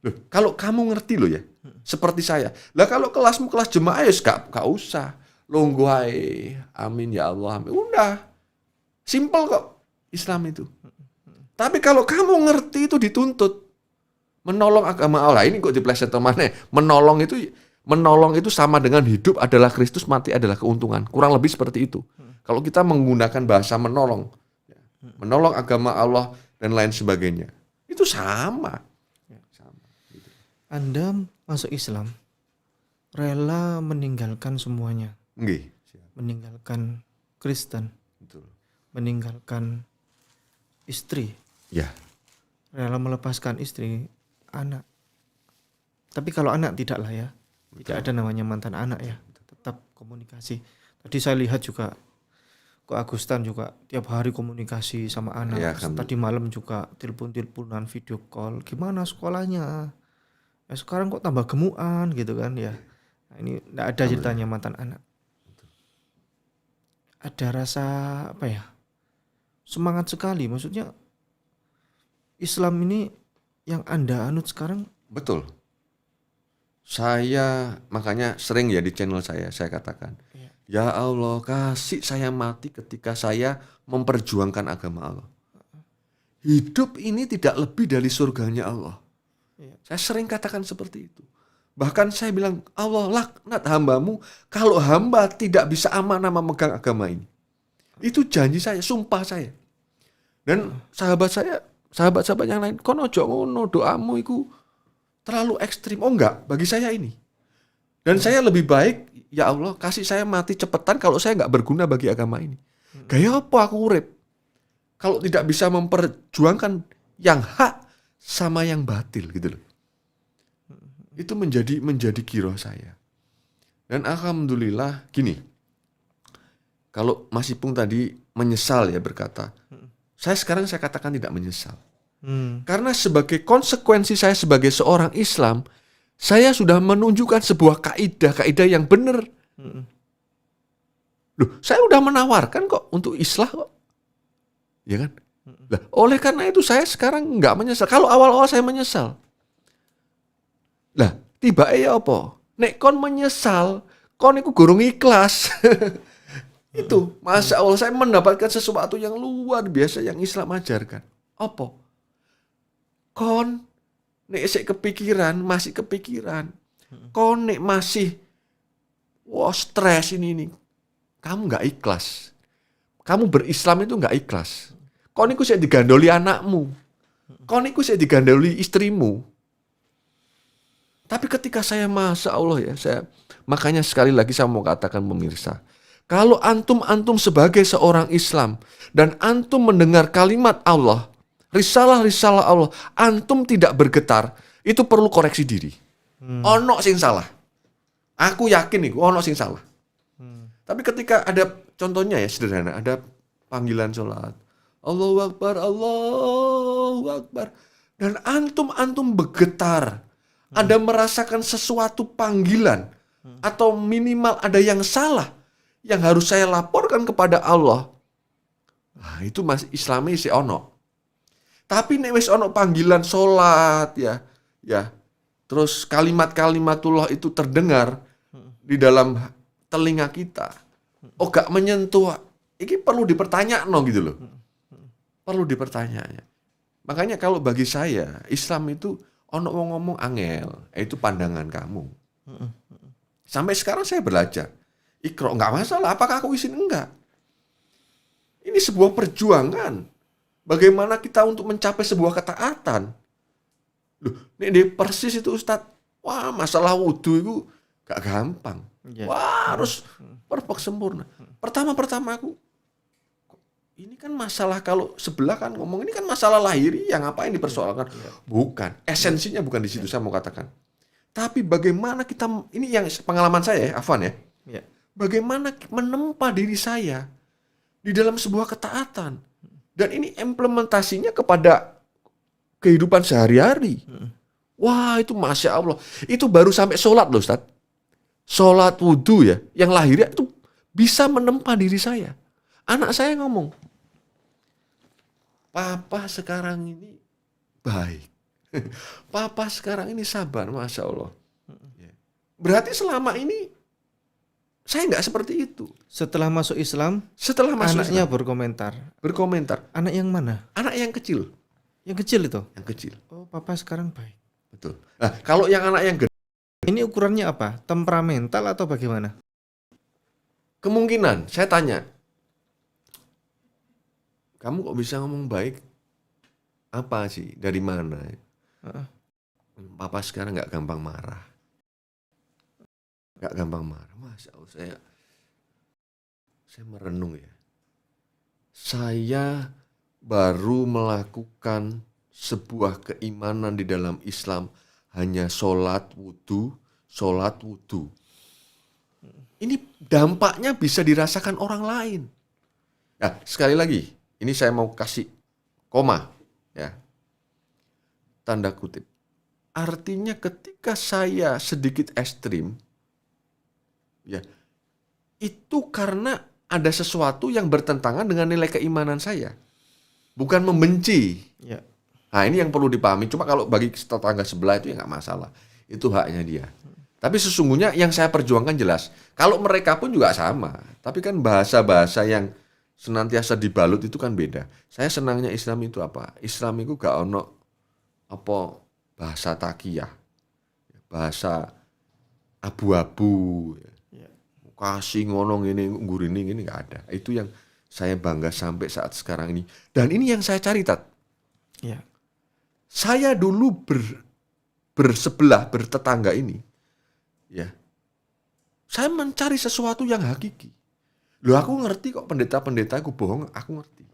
Loh, kalau kamu ngerti loh ya, seperti saya. Lah kalau kelasmu kelas jemaah ya gak usah. Longgo ae. Amin ya Allah. Amin. Udah. Simple kok Islam itu. Tapi kalau kamu ngerti itu dituntut menolong agama Allah. Ini kok dipleset mana? Menolong itu sama dengan hidup adalah Kristus, mati adalah keuntungan. Kurang lebih seperti itu. Kalau kita menggunakan bahasa menolong agama Allah dan lain sebagainya, itu sama. Gitu. Anda masuk Islam, rela meninggalkan semuanya. Nggih. Meninggalkan Kristen, Betul. meninggalkan istri, Ya. rela melepaskan istri, anak. Tapi kalau anak tidaklah ya, tidak ada namanya mantan anak ya, tetap komunikasi. Tadi saya lihat juga, Ko Agustan juga tiap hari komunikasi sama anak. Ya, kan. Tadi malam juga telepon-teleponan, video call, gimana sekolahnya? Sekarang kok tambah gemukan gitu kan ya. Nah, ini tidak ada ceritanya mantan anak. Ada rasa apa ya? Semangat sekali, maksudnya Islam ini yang Anda anut sekarang. Betul. Saya makanya sering ya di channel saya katakan, ya Allah kasih saya mati ketika saya memperjuangkan agama Allah. Hidup ini tidak lebih dari surganya Allah. Saya sering katakan seperti itu. Bahkan saya bilang, Allah laknat hambamu kalau hamba tidak bisa amanah memegang agama ini. Itu janji saya, sumpah saya. Dan sahabat-sahabat yang lain, kono ojo ngono, doamu itu terlalu ekstrim. Oh enggak, bagi saya ini. Dan saya lebih baik, ya Allah kasih saya mati cepetan kalau saya enggak berguna bagi agama ini. Gaya apa aku urip? Kalau tidak bisa memperjuangkan yang hak sama yang batil gitu loh. Itu menjadi giroh saya. Dan alhamdulillah gini. Kalau Mas Ipung tadi menyesal ya berkata, saya katakan tidak menyesal. Karena sebagai konsekuensi saya sebagai seorang Islam, saya sudah menunjukkan sebuah kaidah yang benar. Loh, saya udah menawarkan kok untuk islah kok. Ya kan? Lah, oleh karena itu saya sekarang nggak menyesal. Kalau awal-awal saya menyesal. Lah, tiba ya apa? Nek kon menyesal, kon iku gurung ikhlas. Itu, Masya Allah saya mendapatkan sesuatu yang luar biasa yang Islam ajarkan. Apa? Kon nek masih kepikiran. Kon nek masih stres ini. Kamu nggak ikhlas. Kamu berislam itu nggak ikhlas. Kon iku sik digandoli anakmu. Kon iku sik digandoli istrimu. Tapi ketika saya Masya Allah ya, makanya sekali lagi saya mau katakan pemirsa, kalau antum sebagai seorang Islam dan antum mendengar kalimat Allah, risalah Allah, antum tidak bergetar, itu perlu koreksi diri. Ono sing salah. Aku yakin nih, ono sing salah. Tapi ketika ada contohnya ya sederhana, ada panggilan sholat, Allahu Akbar, Allahu Akbar, dan antum bergetar. Anda merasakan sesuatu panggilan atau minimal ada yang salah yang harus saya laporkan kepada Allah. Nah, itu masih Islami si ono. Tapi nek wis ono panggilan salat ya. Terus kalimat-kalimatullah itu terdengar di dalam telinga kita. Oh, gak menyentuh. Ini perlu dipertanyakan gitu loh. Perlu dipertanyaan. Makanya kalau bagi saya Islam itu ono wong ngomong angel, itu pandangan kamu. Sampai sekarang saya belajar. Iqra enggak masalah, apakah aku izin enggak? Ini sebuah perjuangan. Bagaimana kita untuk mencapai sebuah ketaatan? Loh, ini persis itu Ustadz. Wah, masalah wudu itu Gak gampang. Iya. Wah, harus perfect sempurna. Pertama aku, ini kan masalah, kalau sebelah kan ngomong ini kan masalah lahiri, yang ngapain dipersoalkan? Bukan, esensinya bukan di situ saya mau katakan. Tapi bagaimana kita, ini yang pengalaman saya ya, Afwan ya. Iya. Bagaimana menempa diri saya di dalam sebuah ketaatan. Dan ini implementasinya kepada kehidupan sehari-hari. Wah, itu Masya Allah. Itu baru sampai sholat loh, Ustaz. Sholat wudhu ya, yang lahirnya itu bisa menempa diri saya. Anak saya ngomong, Papa sekarang ini baik. Papa sekarang ini sabar, Masya Allah. Berarti selama ini saya nggak seperti itu. Setelah masuk Islam, Setelah masuk anaknya Islam, berkomentar. Anak yang mana? Anak yang kecil. Yang kecil itu? Yang kecil. Oh, papa sekarang baik. Betul. Nah, kalau yang anak yang gede, Ini ukurannya apa? Temperamental atau bagaimana? kemungkinan saya tanya, kamu kok bisa ngomong baik? Apa sih? Dari mana? Papa sekarang nggak gampang marah. Nggak gampang marah. Masya Allah, saya merenung ya. Saya baru melakukan sebuah keimanan di dalam Islam, hanya sholat wudhu. Ini dampaknya bisa dirasakan orang lain. Nah, sekali lagi, ini saya mau kasih koma, ya, tanda kutip. Artinya ketika saya sedikit ekstrim, ya, itu karena ada sesuatu yang bertentangan dengan nilai keimanan saya, bukan membenci. Ya. Nah, ini yang perlu dipahami. Cuma kalau bagi tetangga sebelah itu ya nggak masalah, itu haknya dia. Tapi sesungguhnya yang saya perjuangkan jelas. Kalau mereka pun juga sama. Tapi kan bahasa-bahasa yang senantiasa dibalut itu kan beda. Saya senangnya Islam itu apa? Islam itu gak ono apa bahasa takiyah, bahasa abu-abu, kasih ngonong ini nggurini ini nggak ada. Itu yang saya bangga sampai saat sekarang ini. Dan ini yang saya cari, Tat. Ya. Saya dulu bersebelah, bertetangga ini, ya, saya mencari sesuatu yang hakiki. Loh, aku ngerti kok pendeta-pendeta aku bohong, aku ngerti.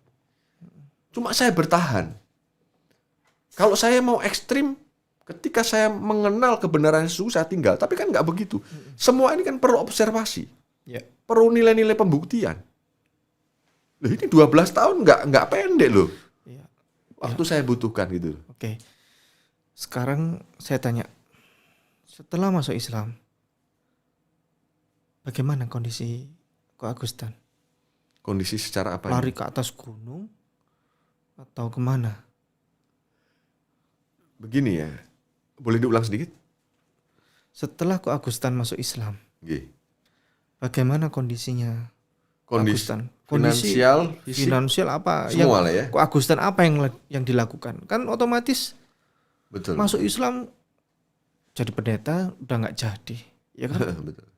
Cuma saya bertahan. Kalau saya mau ekstrim, ketika saya mengenal kebenaran Yesus, saya tinggal. Tapi kan nggak begitu. Semua ini kan perlu observasi, Ya. perlu nilai-nilai pembuktian. Loh, ini 12 tahun nggak pendek loh. Ya. Waktu saya butuhkan gitu. Oke. Sekarang saya tanya, setelah masuk Islam, bagaimana kondisi Ko Agustan? Kondisi secara apa? Lari ke atas gunung atau kemana? Begini ya, boleh diulang sedikit? Setelah Ko Agustan masuk Islam, Nggih. bagaimana kondisinya? Kondisi Agustan? finansial, fisik, finansial apa? semua lah ya. Ko Agustan apa yang dilakukan? Kan otomatis Betul. masuk Islam jadi pendeta udah nggak jadi, ya kan? Betul.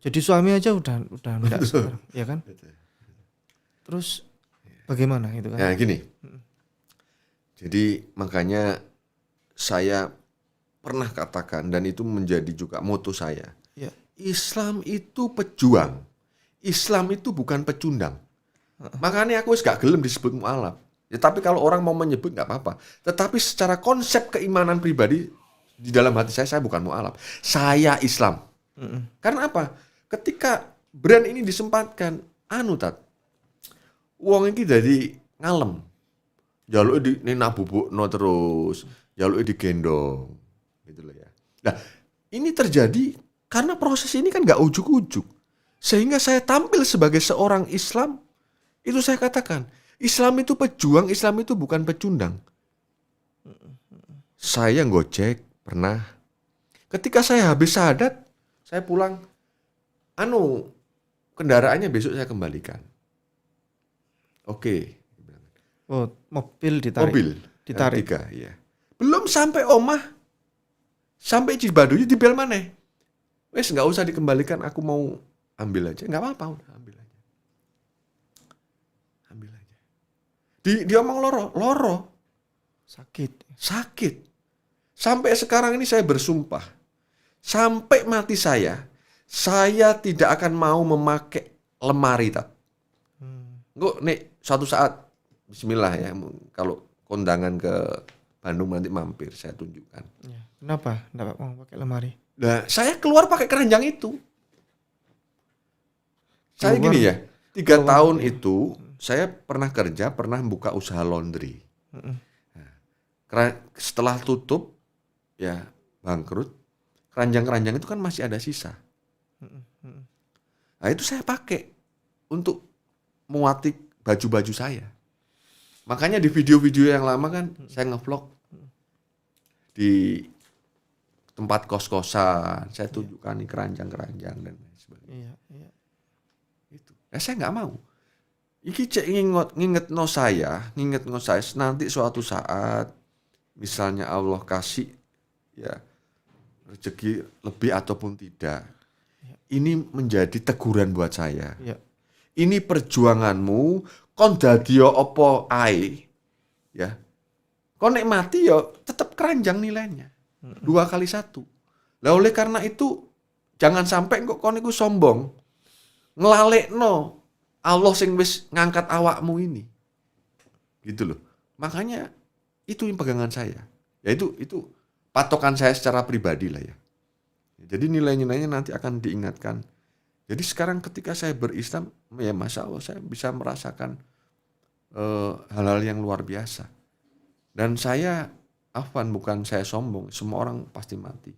Jadi suami aja udah enggak sekarang, ya kan? Terus bagaimana itu kan? Ya gini. Jadi makanya saya pernah katakan, dan itu menjadi juga moto saya. Ya. Islam itu pejuang. Islam itu bukan pecundang. Makanya aku gak gelem disebut mu'alaf. Ya, tapi kalau orang mau menyebut gak apa-apa. Tetapi secara konsep keimanan pribadi, di dalam hati saya bukan mu'alaf. Saya Islam. Karena apa? Ketika brand ini disempatkan, Tat, wong iki dadi ngalem. Jaluke di nabubukno terus, jaluke digendong. Gitu loh ya. Nah, ini terjadi karena proses ini kan gak ujuk-ujuk. Sehingga saya tampil sebagai seorang Islam, itu saya katakan, Islam itu pejuang, Islam itu bukan pecundang. Saya ngojek pernah. Ketika saya habis syahadat, saya pulang, kendaraannya besok saya kembalikan. Oke. Oh, mobil ditarik. Mobil Ditarik. R3, ya. Belum sampai omah, sampai Cibaduy di bel maneh. Wes nggak usah dikembalikan, aku mau ambil aja. Nggak apa-apa, udah ambil aja. Ambil aja. Dia omong loro. Sakit. Sampai sekarang ini saya bersumpah, sampai mati saya Saya tidak akan mau memakai lemari, Tat. Engko nek suatu saat bismillah ya, kalau kondangan ke Bandung nanti mampir saya tunjukkan. Ya. Kenapa enggak mau pakai lemari? Nah, saya keluar pakai keranjang itu. Saya Keluar- gini ya, 3 tahun itu saya pernah kerja, pernah buka usaha laundry. Setelah tutup, ya bangkrut, keranjang-keranjang itu kan masih ada sisa. Nah itu saya pakai untuk muati baju-baju saya. Makanya di video-video yang lama kan saya ngevlog di tempat kos-kosan, saya tunjukkan nih keranjang-keranjang dan lain sebagainya. Iya. Itu. Saya nggak mau. Iki cek nginget no saya nanti suatu saat misalnya Allah kasih ya rezeki lebih ataupun tidak. Ini menjadi teguran buat saya. Iya. Ini perjuanganmu kon dadiyo opo ae ya. Kon nek mati yo tetap keranjang nilainya. 2 kali 1. Lah oleh karena itu jangan sampai kok kon iku sombong. Nglalekno Allah sing wis ngangkat awakmu ini. Gitu loh. Makanya itu yang pegangan saya. Ya itu patokan saya secara pribadi lah ya. Jadi nilai-nilainya nanti akan diingatkan. Jadi sekarang ketika saya berislam, ya Masya Allah saya bisa merasakan hal-hal yang luar biasa. Dan saya, bukan saya sombong, semua orang pasti mati.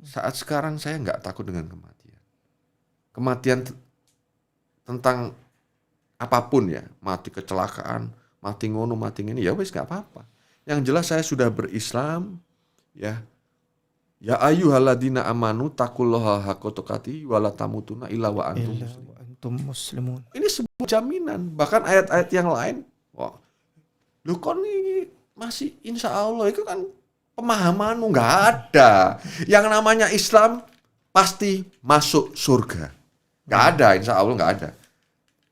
Saat sekarang saya nggak takut dengan kematian. Kematian tentang apapun ya, mati kecelakaan, mati ngono, mati ini, ya wis nggak apa-apa. Yang jelas saya sudah berislam, ya. Ya ayyuhalladzina amanu taqullaha haqqa tuqatih wa la tamutunna illa wa antum Illa muslimun. wa antum muslimun. Ini sebuah jaminan. Bahkan ayat-ayat yang lain, wah, lu kon ini masih insya Allah itu kan pemahamanmu nggak ada. Yang namanya Islam pasti masuk surga. Nggak ada, insya Allah nggak ada.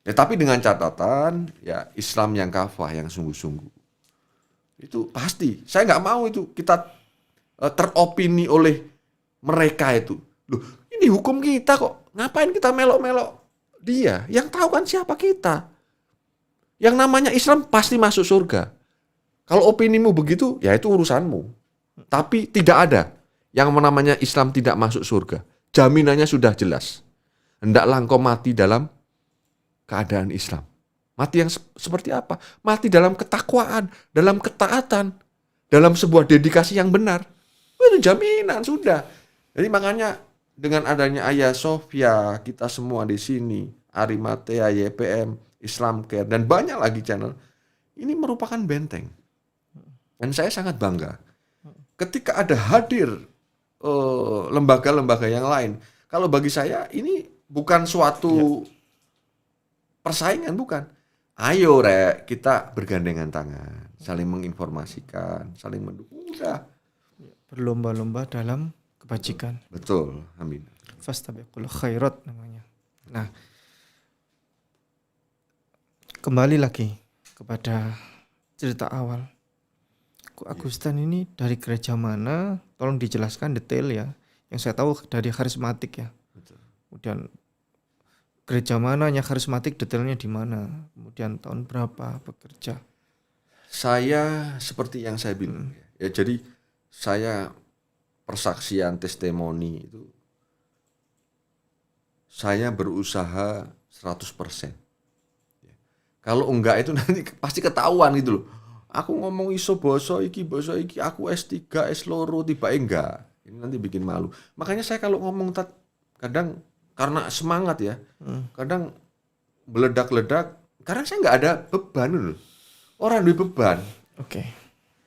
Ya, tapi dengan catatan, ya Islam yang kafah, yang sungguh-sungguh. Itu pasti. Saya nggak mau itu kita teropini oleh mereka itu. Loh, ini hukum kita kok. Ngapain kita melok-melok dia? Yang tahu kan siapa kita. Yang namanya Islam pasti masuk surga. Kalau opinimu begitu, ya itu urusanmu. Tapi tidak ada yang namanya Islam tidak masuk surga. Jaminannya sudah jelas. Hendaklah engkau mati dalam keadaan Islam. Mati yang seperti apa? Mati dalam ketakwaan, dalam ketaatan, dalam sebuah dedikasi yang benar. Itu jaminan sudah. Jadi makanya dengan adanya Ayah Sofia, kita semua di sini, Arimatea, YPM, Islam Care, dan banyak lagi channel, ini merupakan benteng. Dan saya sangat bangga. Ketika ada hadir lembaga-lembaga yang lain, kalau bagi saya ini bukan suatu persaingan, bukan. Ayo rek, kita bergandengan tangan, saling menginformasikan, saling mendukung. Udah. Berlomba-lomba dalam kebajikan. Betul, amin. Fastabiqul khairat namanya. Nah, kembali lagi kepada cerita awal. Ko Agustan ini dari gereja mana? Tolong dijelaskan detail ya. Yang saya tahu dari karismatik ya. Betul. Kemudian gereja mananya karismatik, detailnya di mana? Kemudian tahun berapa bekerja? Saya seperti yang saya bilang ya, jadi saya persaksian testimoni itu saya berusaha 100%. Ya. Kalau enggak itu nanti pasti ketahuan gitu loh. Aku ngomong iso boso iki, aku S3, S loro tiba enggak. Ini nanti bikin malu. Makanya saya kalau ngomong kadang karena semangat ya, kadang meledak-ledak karena saya nggak ada beban loh. Orang duit beban. Oke.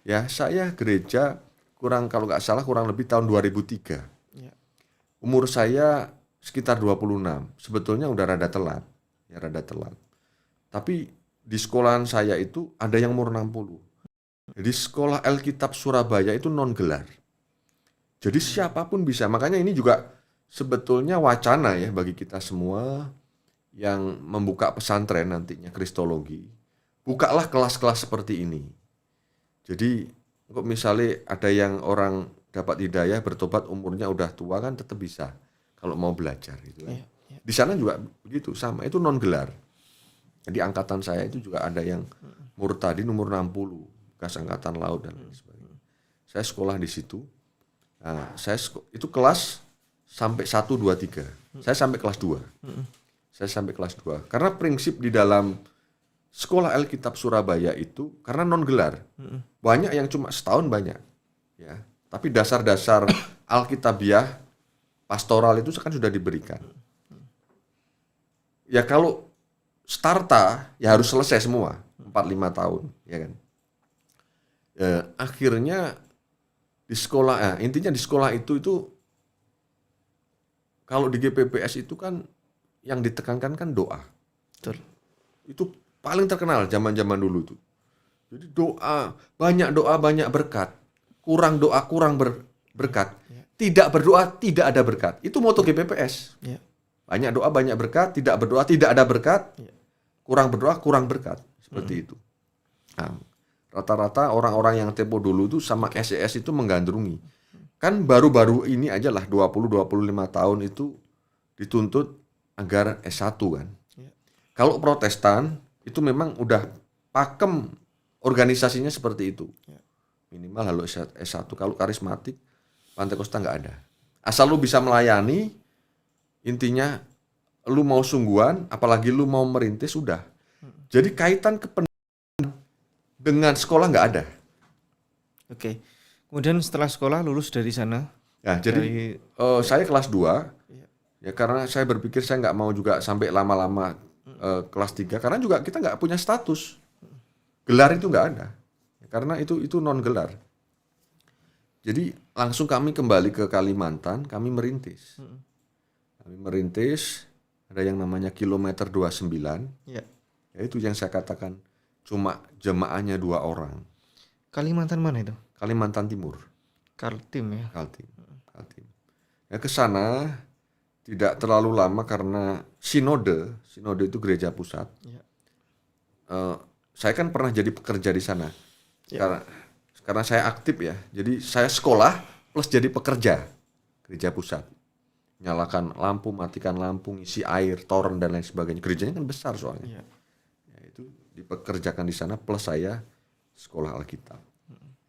Ya, saya gereja kalau nggak salah kurang lebih tahun 2003. Ya. Umur saya sekitar 26. Sebetulnya udah rada telat. Ya, rada telat. Tapi di sekolahan saya itu ada yang umur 60. Jadi sekolah Alkitab Surabaya itu non gelar. Jadi siapapun bisa. Makanya ini juga sebetulnya wacana ya bagi kita semua yang membuka pesantren nantinya kristologi. Bukalah kelas-kelas seperti ini. Jadi kok misalnya ada yang orang dapat hidayah bertobat umurnya udah tua kan tetap bisa. kalau mau belajar gitu kan. Di sana juga begitu, sama, itu non gelar. Jadi angkatan saya itu juga ada yang murtadin umur 60, bekas angkatan laut dan lain sebagainya. Saya sekolah di situ. Nah, itu kelas sampai 1 2 3. Saya sampai kelas 2. Saya sampai kelas 2. Karena prinsip di dalam sekolah Alkitab Surabaya itu karena non gelar. Banyak yang cuma setahun banyak. Ya. Tapi dasar-dasar Alkitabiah pastoral itu kan sudah diberikan. Ya kalau starta ya harus selesai semua 4-5 tahun, ya kan. Akhirnya di sekolah, intinya di sekolah itu kalau di GPPS itu kan yang ditekankan kan doa. Betul. Itu paling terkenal zaman-zaman dulu tuh. Jadi doa banyak berkat. Kurang doa kurang berkat. Tidak berdoa tidak ada berkat. Itu moto GPPS. Ya. Banyak doa banyak berkat, tidak berdoa tidak ada berkat. Kurang berdoa kurang berkat. Seperti itu. Nah, rata-rata orang-orang yang tempo dulu tuh sama SES itu menggandrungi. Kan baru-baru ini aja lah 20-25 tahun itu dituntut agar S1 kan. Kalau Protestan itu memang udah pakem organisasinya seperti itu. Minimal harus S1. Kalau karismatik, Pantekosta nggak ada. Asal lu bisa melayani, intinya lu mau sungguhan, apalagi lu mau merintis, sudah. Jadi kaitan dengan sekolah nggak ada. Oke. Kemudian setelah sekolah lulus dari sana. Ya, jadi saya kelas 2, ya karena saya berpikir saya nggak mau juga sampai lama-lama kelas 3, karena juga kita nggak punya status. Gelar itu nggak ada, karena itu non gelar. Jadi langsung kami kembali ke Kalimantan, kami merintis. Kami merintis, ada yang namanya Kilometer 29, yaitu yang saya katakan cuma jemaahnya 2 orang. Kalimantan mana itu? Kalimantan Timur. Kaltim ya. Kaltim. Ya ke sana tidak terlalu lama karena sinode itu gereja pusat. Saya kan pernah jadi pekerja di sana. Karena saya aktif ya. Jadi saya sekolah plus jadi pekerja gereja pusat. Nyalakan lampu, matikan lampu, ngisi air, toren dan lain sebagainya. Gerejanya kan besar soalnya. Ya, itu dipekerjakan di sana plus saya sekolah Alkitab.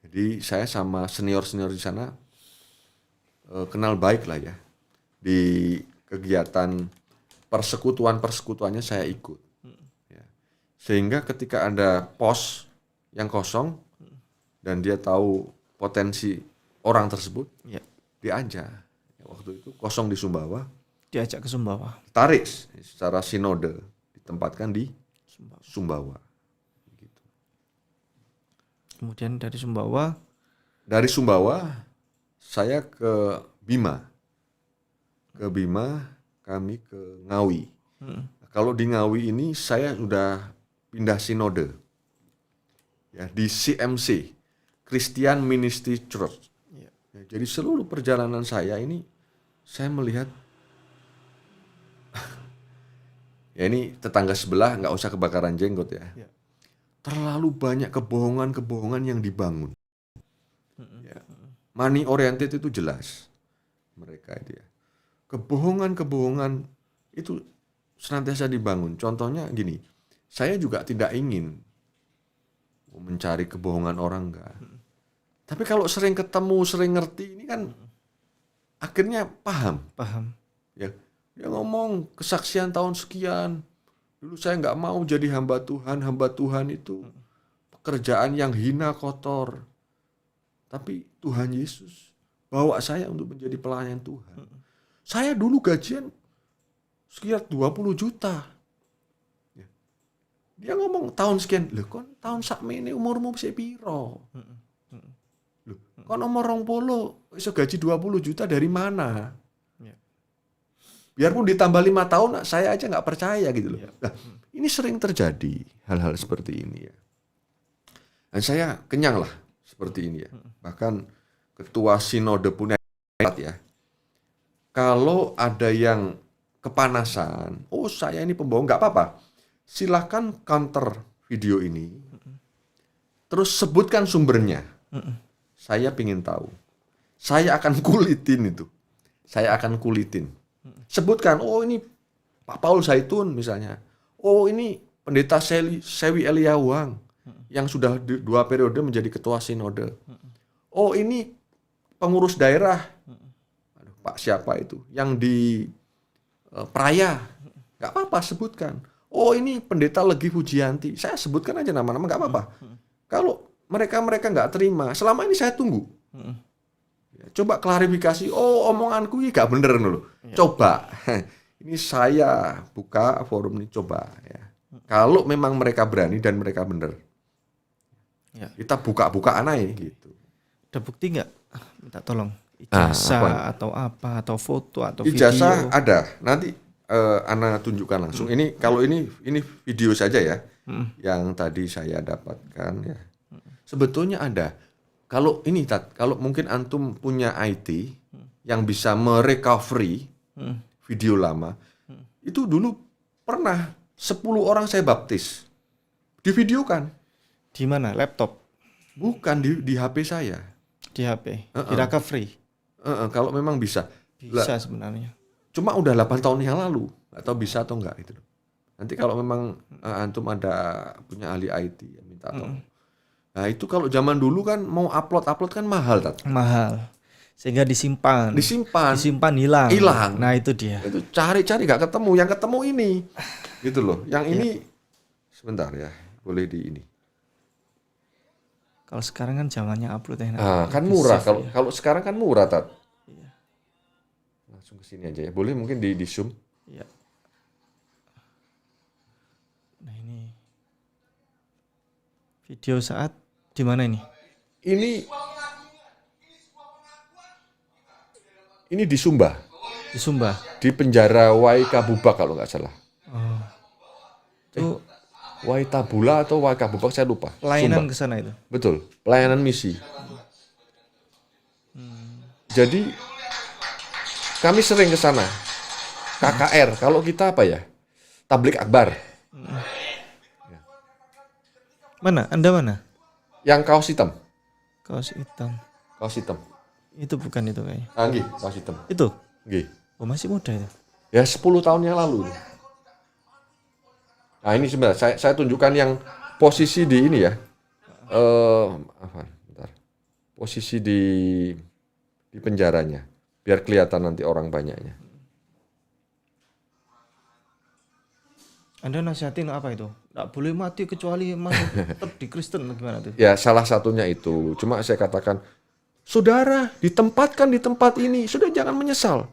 Jadi saya sama senior-senior di sana kenal baik lah ya. Di kegiatan persekutuannya saya ikut. Ya. Sehingga ketika ada pos yang kosong dan dia tahu potensi orang tersebut, diajak. Ya, waktu itu kosong di Sumbawa. Diajak ke Sumbawa. Tarik secara sinode, ditempatkan di Sumbawa. Kemudian dari Sumbawa. Dari Sumbawa saya ke Bima. Ke Bima, kami ke Ngawi. Kalau di Ngawi ini saya sudah pindah sinode. Ya, di CMC, Christian Ministry Church. Ya, jadi seluruh perjalanan saya ini saya melihat ya ini tetangga sebelah nggak usah kebakaran jenggot ya. Terlalu banyak kebohongan-kebohongan yang dibangun. Ya. Money oriented itu jelas mereka itu ya. Kebohongan-kebohongan itu senantiasa dibangun. Contohnya gini, saya juga tidak ingin mencari kebohongan orang enggak. Tapi kalau sering ketemu, sering ngerti, ini kan akhirnya paham. Ya, dia ngomong kesaksian tahun sekian. Dulu saya nggak mau jadi hamba Tuhan itu pekerjaan yang hina kotor. Tapi Tuhan Yesus bawa saya untuk menjadi pelayan Tuhan. Saya dulu gajian sekitar 20 juta. Ya. Dia ngomong tahun sekian, loh kon tahun sakmene umurmu bisa piro? Loh, kon umur 20 iso gaji 20 juta dari mana? Biarpun ditambah 5 tahun, saya aja nggak percaya gitu loh. Nah, ini sering terjadi hal-hal seperti ini ya. Dan saya kenyang lah seperti ini ya. Bahkan ketua sinode pun ya. Kalau ada yang kepanasan, oh saya ini pembohong, nggak apa-apa. Silahkan counter video ini. Terus sebutkan sumbernya. Saya pingin tahu. Saya akan kulitin itu. Saya akan kulitin. Sebutkan, oh ini Pak Paul Zaitun misalnya. Oh ini pendeta Sewi Eliawang yang sudah 2 periode menjadi ketua sinode. Oh ini pengurus daerah. Aduh, Pak siapa itu? Yang di Praya. Nggak apa-apa sebutkan. Oh ini pendeta Legi Pujianti. Saya sebutkan aja nama-nama, nggak apa-apa. Kalau mereka nggak terima, selama ini saya tunggu. Coba klarifikasi. Oh omonganku ini nggak bener loh. Coba. Ini saya buka forum ini, coba ya. Kalau memang mereka berani dan mereka bener, kita buka-bukaan aja gitu. Ada bukti nggak? Minta tolong. Ijazah atau apa, atau foto atau Ijazah video. ada. Nanti Ana tunjukkan langsung. Ini kalau ini video saja ya. Yang tadi saya dapatkan ya. Sebetulnya ada. Kalau ini kalau mungkin antum punya IT yang bisa merecovery video lama, itu dulu pernah 10 orang saya baptis. Divideokan. Di mana? Laptop? Bukan di HP saya. Di HP? Di recovery? Kalau memang bisa. Bisa sebenarnya. Cuma udah 8 tahun yang lalu. Atau bisa atau enggak itu. Nanti kalau memang antum ada punya ahli IT ya minta tolong. Nah itu kalau zaman dulu kan mau upload kan mahal. Mahal. Sehingga disimpan hilang. Nah itu dia. Itu cari-cari gak ketemu, yang ketemu ini gitu loh. Yang ini sebentar ya, boleh di ini. Kalau sekarang kan zamannya upload ya. Kan murah. Kalau sekarang kan murah Tat. Iya. Langsung ke sini aja ya. Boleh mungkin di zoom. Iya. Nah ini video saat di mana ini? Ini di Sumba. Di Sumba. Di penjara Waikabubak kalau nggak salah. Itu Waitabula atau Waikabubak saya lupa. pelayanan Sumba. ke sana itu. Betul, pelayanan misi. Jadi kami sering ke sana. KKR, kalau kita apa ya? Tablik Akbar. Mana? Anda mana? Yang kaos hitam. Kaos hitam. Kaos hitam. Itu bukan itu kayaknya. Nggih, kaos hitam. Itu? Nggih. Oh masih muda itu. Ya 10 tahun yang lalu. Nah ini sebenarnya saya tunjukkan yang posisi di ini ya. Bentar. Posisi di penjaranya. Biar kelihatan nanti orang banyaknya. Anda nasihatin apa itu? Nggak boleh mati kecuali masuk tetap di Kristen gimana tuh? Ya salah satunya itu. Cuma saya katakan, saudara ditempatkan di tempat ini, sudah jangan menyesal.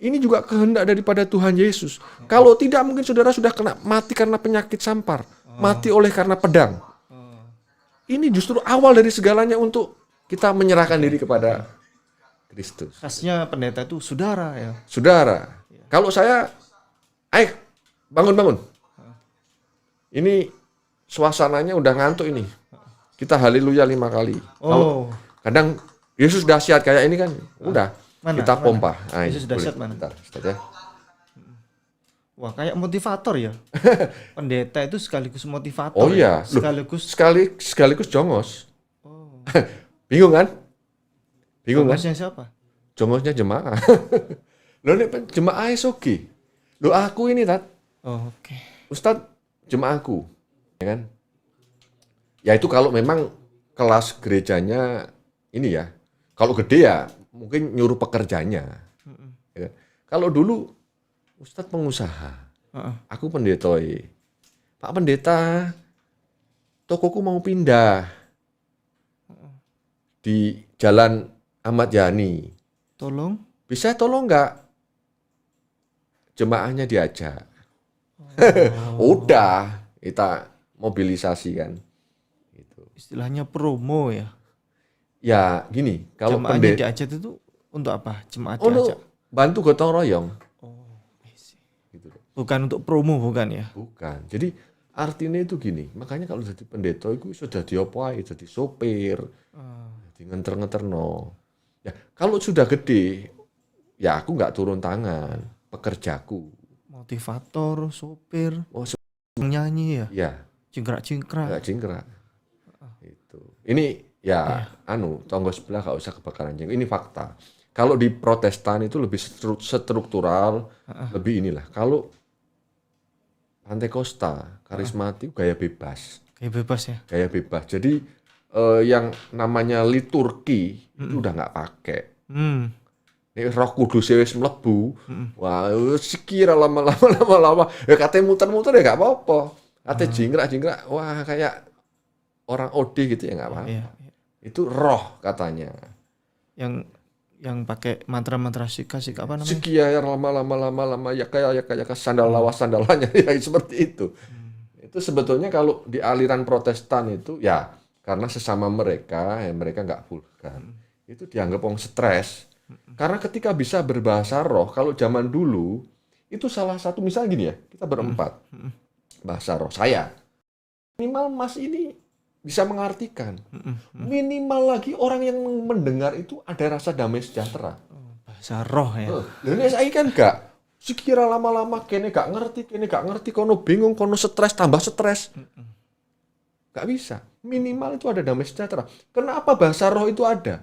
Ini juga kehendak daripada Tuhan Yesus. Kalau tidak mungkin saudara sudah kena mati karena penyakit sampar, mati oleh karena pedang. Ini justru awal dari segalanya untuk kita menyerahkan diri kepada Kristus. Khasnya pendeta itu saudara ya. Saudara, kalau saya, bangun. Ini suasananya udah ngantuk ini. Kita haleluya 5 kali. Kalau kadang Yesus dahsyat kayak ini kan, udah Mana? kita pompa. Nah, Yesus dahsyat mana? Bentar, Ustaz ya. Wah kayak motivator ya. Pendeta itu sekaligus motivator. Oh iya, Ya? sekaligus jongos. Bingung kan? Bingung kan? Jongosnya siapa? Jongosnya jemaah. Loh ini jemaah oke. Loh aku ini Tat. Oh, oke. Ustadz jemaahku, ya kan? Ya itu kalau memang kelas gerejanya ini ya. Kalau gede ya mungkin nyuruh pekerjanya. Ya kan? Kalau dulu Ustadz pengusaha, aku pendetoi. Pak pendeta, tokoku mau pindah di Jalan Ahmad Yani. Tolong. Bisa tolong nggak? Jemaahnya diajak. Udah kita mobilisasi kan. Gitu. Istilahnya promo ya. Ya gini, kalau jemaahnya diajak itu untuk apa? Jemaah diajak. Bantu gotong royong. Oh, I see. Gitu. Bukan untuk promo bukan ya? Bukan. Jadi artinya itu gini. Makanya kalau jadi pendeta itu sudah diopai, jadi sopir, jadi ngenter-ngeterno. Ya kalau sudah gede, ya aku nggak turun tangan, pekerjaku. Motivator, sopir, Oh, nyanyi ya? ya. Cingkrak-cingkrak. Nggak cingkrak. Itu. Ini ya tonggo sebelah gak usah kebakaran jenggot. Ini fakta. Kalau di Protestan itu lebih struktural, lebih inilah. Kalau Pantekosta, karismatik, gaya bebas. Kayak bebas ya. Gaya bebas. Jadi yang namanya liturgi itu udah nggak pakai. Nek Roh Kudus wis mlebu, wah sekira lama-lama ya katanya muter-muter ya nggak apa-apa. Katanya jingkrak-jingkrak, wah kayak orang OD gitu ya nggak apa-apa. Iya. Itu roh katanya. Yang pakai mantra-mantra sika apa namanya? Sekia ya lama ya kayak sandal lawas sandalanya ya seperti itu. Itu sebetulnya kalau di aliran Protestan itu ya karena sesama mereka ya mereka nggak vulgar. Itu dianggap orang stres. Karena ketika bisa berbahasa roh, kalau zaman dulu itu salah satu misalnya gini ya, kita berempat bahasa roh saya minimal Mas ini bisa mengartikan, minimal lagi orang yang mendengar itu ada rasa damai sejahtera. Bahasa roh ya. Ini saya kan enggak. Sekira lama-lama kene gak ngerti, kono bingung, kono stres, tambah stres. Gak bisa. Minimal itu ada damai sejahtera. Kenapa bahasa roh itu ada?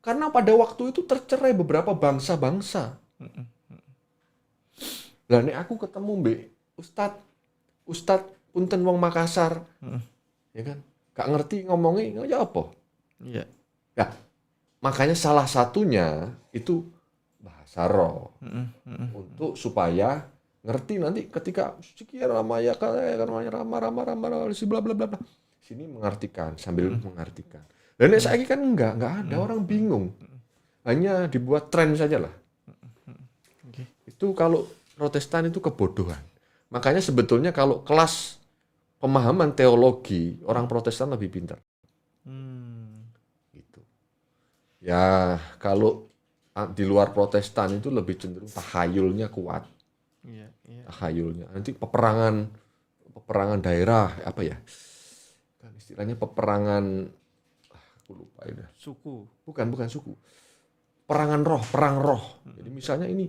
Karena pada waktu itu tercerai beberapa bangsa-bangsa. Lah nek aku ketemu mbek Ustad punten wong Makassar. Ya kan? Gak ngerti ngomongnya ya apa? Iya. Ya, makanya salah satunya itu bahasa roh. Untuk supaya ngerti nanti ketika sekian lama ya kayak ramah bla bla bla. Sini mengartikan sambil mengartikan. Dan saya kan enggak ada orang bingung. Hanya dibuat tren saja lah. Itu kalau Protestan itu kebodohan. Makanya sebetulnya kalau kelas pemahaman teologi orang Protestan lebih pintar. Gitu. Ya kalau di luar Protestan itu lebih cenderung tahayulnya kuat. Iya. Tahayulnya. Nanti peperangan daerah apa ya? Kan istilahnya peperangan aku lupa itu. Suku. Bukan suku. Perang roh. Jadi misalnya ini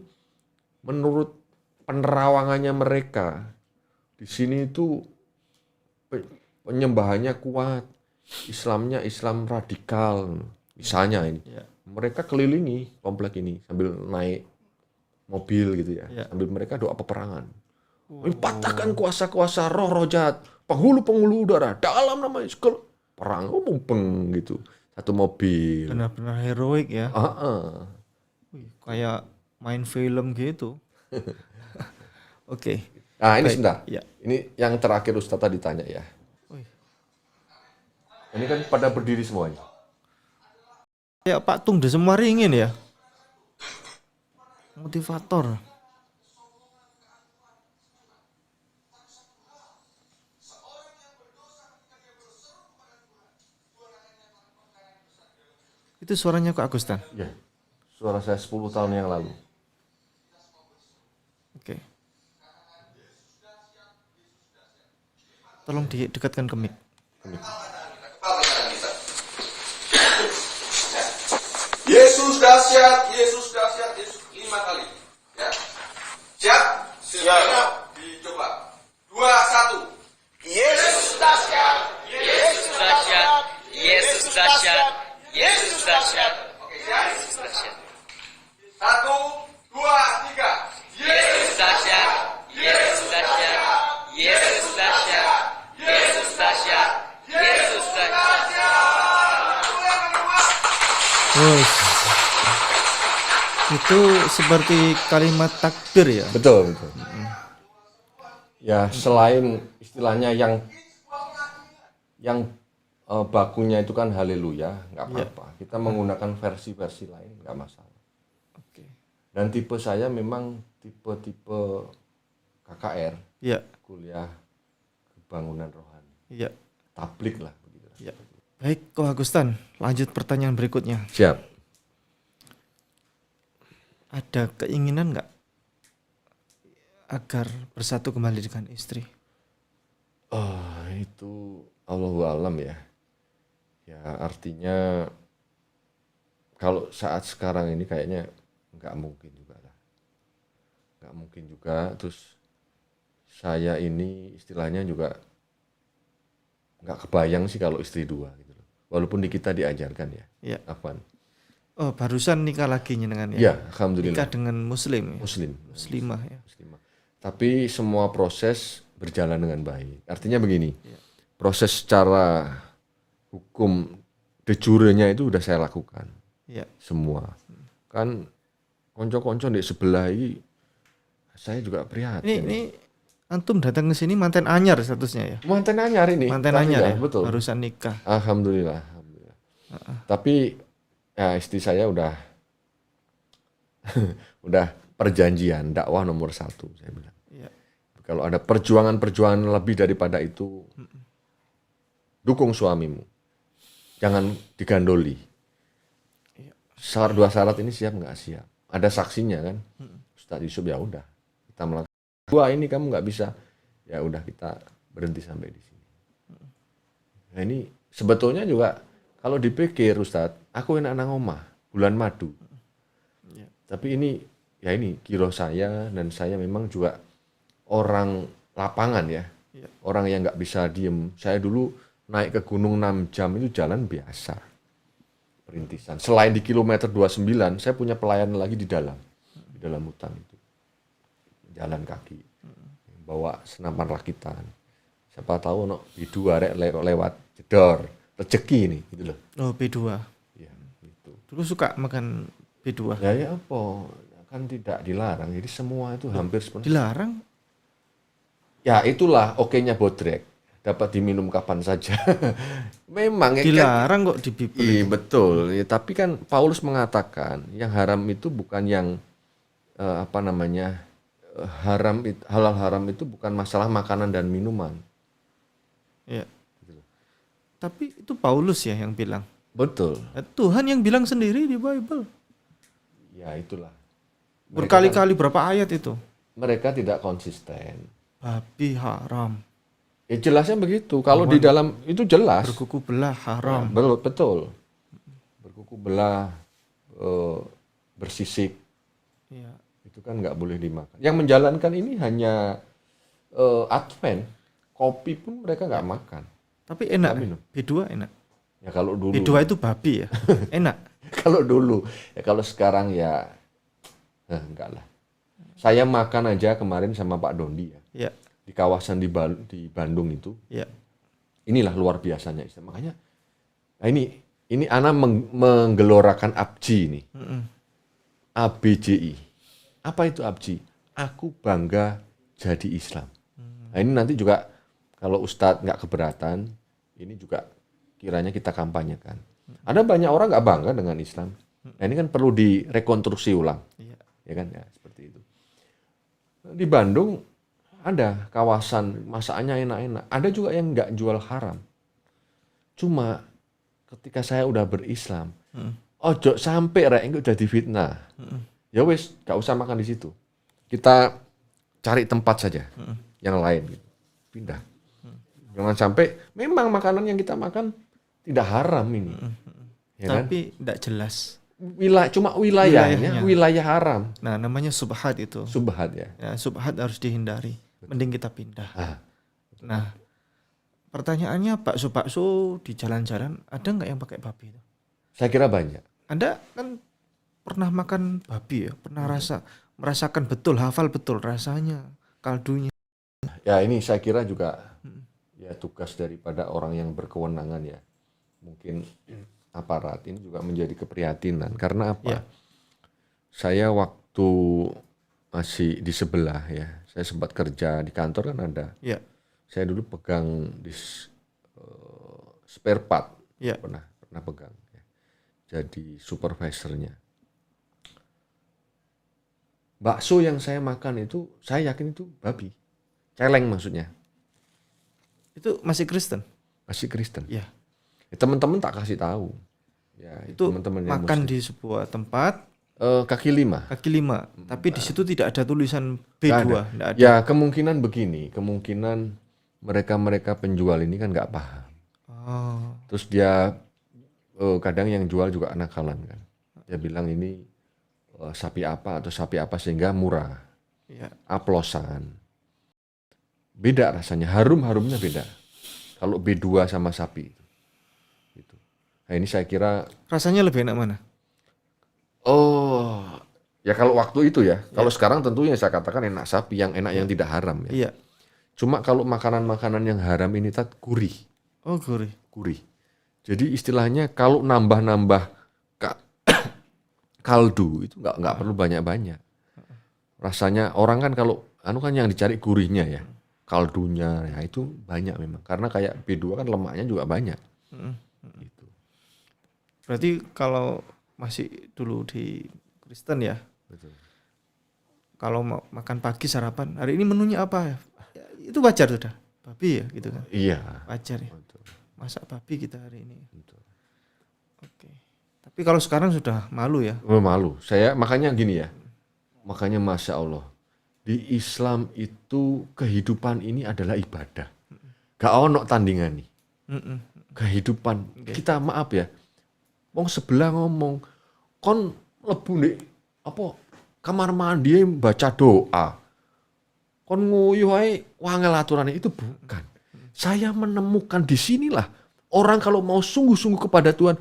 menurut penerawangannya mereka di sini itu penyembahannya kuat, Islamnya Islam radikal. Misalnya ini. Iya. Mereka kelilingi komplek ini sambil naik mobil gitu ya. Iya. Sambil mereka doa peperangan. Patahkan kuasa-kuasa roh jahat, penghulu udara dalam nama Yesus. Perang mumpeng gitu. Satu mobil. Benar-benar heroik ya. Wih, kayak main film gitu. Oke. Nah ini Baik. sebentar. Ya. Ini yang terakhir Ustaz tadi tanya ya. Wih. Ini kan pada berdiri semuanya. Kayak Pak Tung semua ringin ya. Motivator. Itu suaranya Kak Agustan. Ya. Suara saya 10 tahun yang lalu. Oke. Tolong didekatkan ke mic. Yesus dahsyat, Yesus 5 kali. Ya. Siap? Siap. Dicoba. 2, 1. Yesus dahsyat, Yesus dahsyat, Yesus dahsyat, Yesus dahsyat. Oke, siap? Yesus dahsyat. 1, 2, 3. Yesus dahsyat, Yesus dahsyat, Yesus dahsyat, Yesus dahsyat, Yesus dahsyat. Itu seperti kalimat takbir ya. Betul. Ya, selain istilahnya yang bakunya itu kan haleluya, nggak apa-apa. Kita menggunakan versi-versi lain, nggak masalah. Oke. Dan tipe saya memang tipe KKR, Iya. kuliah kebangunan rohani, Iya. tablik lah begitu. Iya. Baik, Ko Agustan, lanjut pertanyaan berikutnya. Siap. Ada keinginan nggak agar bersatu kembali dengan istri? Itu Allahu alam ya. Ya artinya kalau saat sekarang ini kayaknya nggak mungkin juga lah. Nggak mungkin juga. Terus saya ini istilahnya juga nggak kebayang sih kalau istri 2 gitu loh. Walaupun di kita diajarkan ya. Iya. Afwan. Oh, barusan nikah lagi nyenengan Ya, ya. alhamdulillah. Nikah dengan muslim ya. Muslim. Muslimah ya. Muslimah. Tapi semua proses berjalan dengan baik. Artinya begini, proses secara hukum de jure-nya itu udah saya lakukan. Ya. Semua. Kan konco-konco di sebelah ini saya juga prihatin. Ini antum datang ke sini manten anyar statusnya ya. Mantan anyar ini. Manten Tapi anyar ya, ya. betul. Barusan nikah. Alhamdulillah. Tapi ya istri saya udah udah perjanjian dakwah nomor 1 saya bilang. Iya. Kalau ada perjuangan-perjuangan lebih daripada itu, dukung suamimu. Jangan digandoli. Dua syarat ini siap nggak siap? Ada saksinya kan? Ustadz Yusuf ya udah kita melakukan. Dua ini kamu nggak bisa, ya udah kita berhenti sampai di sini. Nah ini sebetulnya juga kalau dipikir Ustadz, aku enak nang omah, bulan madu. Tapi ini ya ini kiro saya dan saya memang juga orang lapangan ya. Orang yang nggak bisa diem. Saya dulu naik ke gunung 6 jam itu jalan biasa. Perintisan. Selain di kilometer 29, saya punya pelayanan lagi di dalam hutan itu. Jalan kaki. Bawa senapan rakitan. Siapa tahu no bidu arek lewat jedor. Rezeki ini gitu loh. Oh, B2. Ya, gitu. Dulu suka makan B2. Ya apa? Kan tidak dilarang. Jadi semua itu hampir sepenuhnya. Dilarang? Ya itulah oke-nya bodrek. Dapat diminum kapan saja. Memang ya kan. Dilarang kok di Bible. Iya betul. Ya, tapi kan Paulus mengatakan yang haram itu bukan yang halal haram itu bukan masalah makanan dan minuman. Ya. Tapi itu Paulus ya yang bilang. Betul. Tuhan yang bilang sendiri di Bible. Ya itulah. Berkali-kali berapa ayat itu? Mereka tidak konsisten. Babi haram. Ya jelasnya begitu. Kalau di dalam itu jelas. Berkuku belah haram. Betul. Berkuku belah, bersisik, Ya. itu kan nggak boleh dimakan. Yang menjalankan ini hanya Advent. Kopi pun mereka nggak makan. Tapi enak. Minum. B2 enak. Ya kalau dulu. B2 itu babi ya. Enak. Kalau dulu. Ya kalau sekarang ya enggak lah. Saya makan aja kemarin sama Pak Dondi ya. Ya. Di kawasan di Bandung itu. Ya. Inilah luar biasanya. Makanya nah ini Ana menggelorakan ABJI ini. ABJI. Apa itu ABJI? Aku bangga jadi Islam. Nah ini nanti juga kalau Ustadz nggak keberatan, ini juga kiranya kita kampanyekan. Ada banyak orang nggak bangga dengan Islam. Nah ini kan perlu direkonstruksi ulang. Ya kan ya seperti itu. Di Bandung ada kawasan masakannya enak-enak. Ada juga yang nggak jual haram. Cuma ketika saya udah berislam, ojo sampai rek engko jadi fitnah. Ya wis, gak usah makan di situ. Kita cari tempat saja yang lain gitu. Pindah. Jangan sampai memang makanan yang kita makan tidak haram ini. Ya Tapi tidak jelas. Cuma wilayahnya wilayah haram. Nah, namanya subhat itu. Subhat ya. Ya, subhat harus dihindari. Mending kita pindah. Nah, pertanyaannya bakso di jalan-jalan ada nggak yang pakai babi itu? Saya kira banyak. Anda kan pernah makan babi ya? Pernah merasakan betul, hafal betul rasanya, kaldunya. Ya ini saya kira juga ya tugas daripada orang yang berkewenangan ya. Mungkin aparat ini juga menjadi keprihatinan. Karena apa? Ya. Saya waktu masih di sebelah ya. Saya sempat kerja di kantor kan ada. Ya. Saya dulu pegang di spare part. Ya. Pernah pegang. Ya. Jadi supervisornya. Bakso yang saya makan itu, saya yakin itu babi. Celeng maksudnya. Itu masih Kristen? Masih Kristen. Ya. Ya, teman-teman tak kasih tahu. Ya, Itu teman-teman yang makan Muslim. di sebuah tempat Kaki lima. tapi di situ tidak ada tulisan B2, Nggak ada. nggak ada. Ya kemungkinan begini, kemungkinan mereka penjual ini kan nggak paham. Oh, Terus dia kadang yang jual juga nakalan kan. Dia bilang ini sapi apa atau sapi apa sehingga murah. ya. Aplosan. Beda rasanya, harumnya beda. Kalau B2 sama sapi itu. Gitu. Nah ini saya kira Rasanya lebih enak mana? Oh, ya kalau waktu itu ya. Kalau sekarang tentunya saya katakan enak sapi, yang enak yang tidak haram ya. Iya. Cuma kalau makanan-makanan yang haram ini gurih, Oh, gurih. gurih. Jadi istilahnya kalau nambah-nambah ka- kaldu itu nggak perlu banyak-banyak. Rasanya orang kan kalau kan yang dicari gurihnya ya, kaldunya ya itu banyak memang. Karena kayak B2 kan lemaknya juga banyak. Gitu. Berarti kalau masih dulu di Kristen ya, Betul. kalau mau makan pagi sarapan, hari ini menunya apa ya? Ya, itu wajar sudah. Babi ya gitu kan. Iya. Wajar ya. Betul. Masak babi kita hari ini. Betul. Oke. Tapi kalau sekarang sudah malu ya. Oh, malu. Saya makanya gini ya. Makanya Masya Allah. Di Islam itu kehidupan ini adalah ibadah. Gak ono tandingan nih. Mm-mm. Kehidupan. Kita maaf ya. Wong sebelah ngomong. Kon lebu nih. Apa? Kamar mandi baca doa. Kon nguyuh ae wangel aturannya. Itu bukan. Saya menemukan di sinilah. Orang kalau mau sungguh-sungguh kepada Tuhan.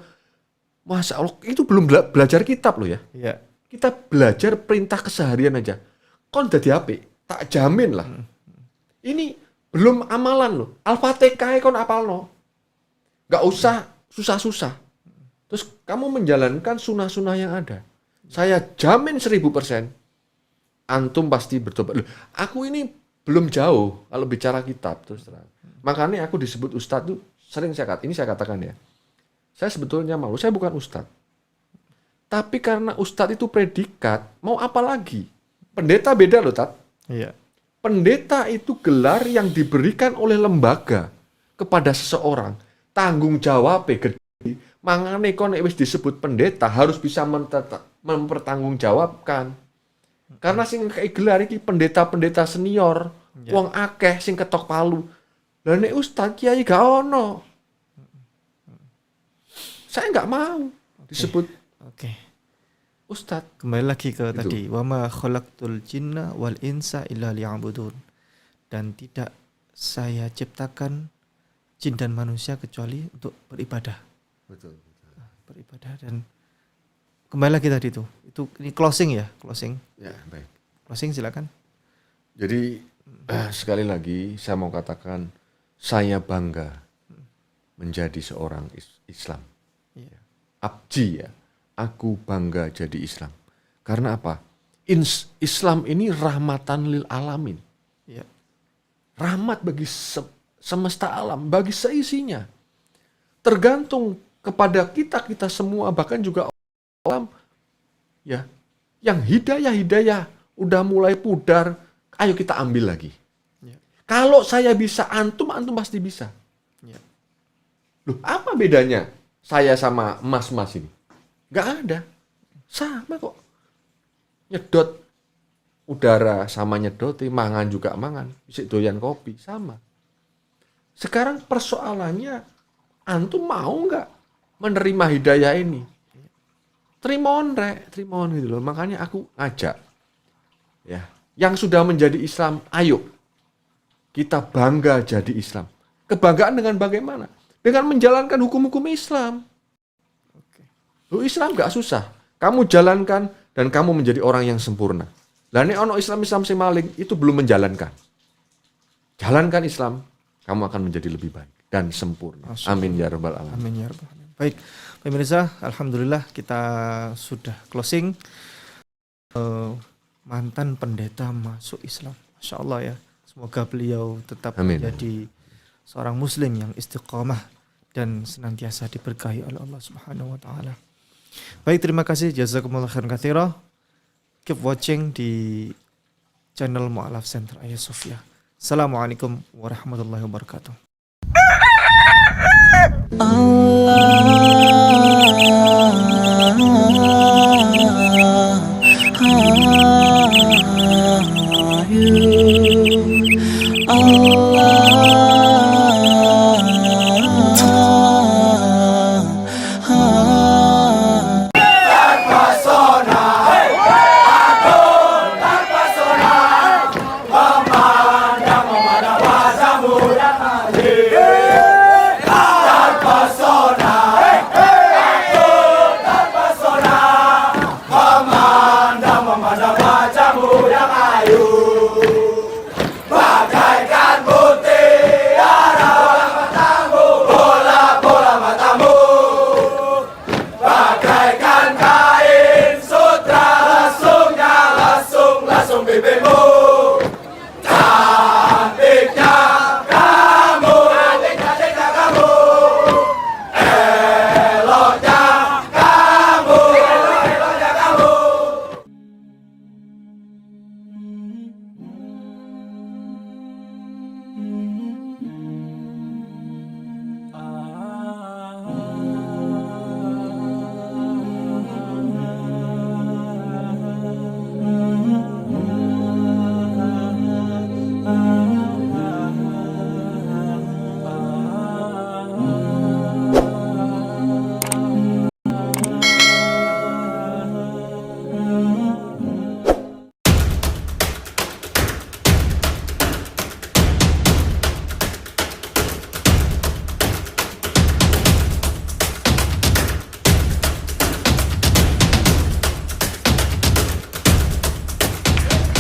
Masya Allah. Itu belum belajar kitab loh ya. Iya. Kita belajar perintah keseharian aja. Kon dadi apik, tak jamin lah. Ini belum amalan loh. Al-Fatihah kon apalno. Gak usah susah-susah. Terus kamu menjalankan sunnah-sunnah yang ada. Saya jamin 1000%. Antum pasti bertobat. Loh, aku ini belum jauh kalau bicara kitab terus terang. Makanya aku disebut ustadz tuh sering ini saya katakan ya. Saya sebetulnya malu, saya bukan ustadz. Tapi karena ustadz itu predikat, mau apa lagi? Pendeta beda loh, Tat. Iya. Pendeta itu gelar yang diberikan oleh lembaga kepada seseorang. Tanggung jawabnya gede. Mangane kon wis disebut pendeta harus bisa mempertanggungjawabkan. Karena sing kayak gelar iki pendeta-pendeta senior, wong akeh sing ketok palu. Lah nek ustaz kiai gak ono. Saya nggak mau disebut Oke. ustaz. Kembali lagi ke tadi. Wa ma khalaqtul jinna wal insa illa liya'budun. Dan tidak saya ciptakan jin dan manusia kecuali untuk beribadah. Betul. Beribadah dan kembali lagi tadi itu. Ini closing ya, closing. Ya, baik. Closing silakan. Jadi sekali lagi saya mau katakan saya bangga menjadi seorang Islam. Iya. Abdi ya. Aku bangga jadi Islam. Karena apa? Islam ini rahmatan lil alamin. Iya. Rahmat bagi semesta alam, bagi seisinya. Tergantung kepada kita semua, bahkan juga alam ya. Yang hidayah udah mulai pudar, ayo kita ambil lagi. Ya. Kalau saya bisa, antum pasti bisa. Ya. Loh, apa bedanya saya sama mas-mas ini? Gak ada. Sama kok. Nyedot udara sama nyedot, mangan juga mangan. Bisa doyan kopi, sama. Sekarang persoalannya, antum mau nggak menerima hidayah ini? Trimon gitu loh. Makanya aku ngajak. Ya, yang sudah menjadi Islam, ayo. Kita bangga jadi Islam. Kebanggaan dengan bagaimana? Dengan menjalankan hukum-hukum Islam. Islam gak susah. Kamu jalankan dan kamu menjadi orang yang sempurna. Lah nek ono Islam sing maling itu belum menjalankan. Jalankan Islam, kamu akan menjadi lebih baik dan sempurna. Amin ya rabbal alamin. Amin ya rabbal alamin. Baik, pemirsa, alhamdulillah kita sudah closing. Mantan pendeta masuk Islam. Masya Allah ya. Semoga beliau tetap menjadi seorang muslim yang istiqamah dan senantiasa diberkahi oleh Allah Subhanahu wa taala. Baik, terima kasih, jazakumullah khairan katsira. Keep watching di channel Mu'alaf Center Ayah Sofia. Assalamualaikum warahmatullahi wabarakatuh.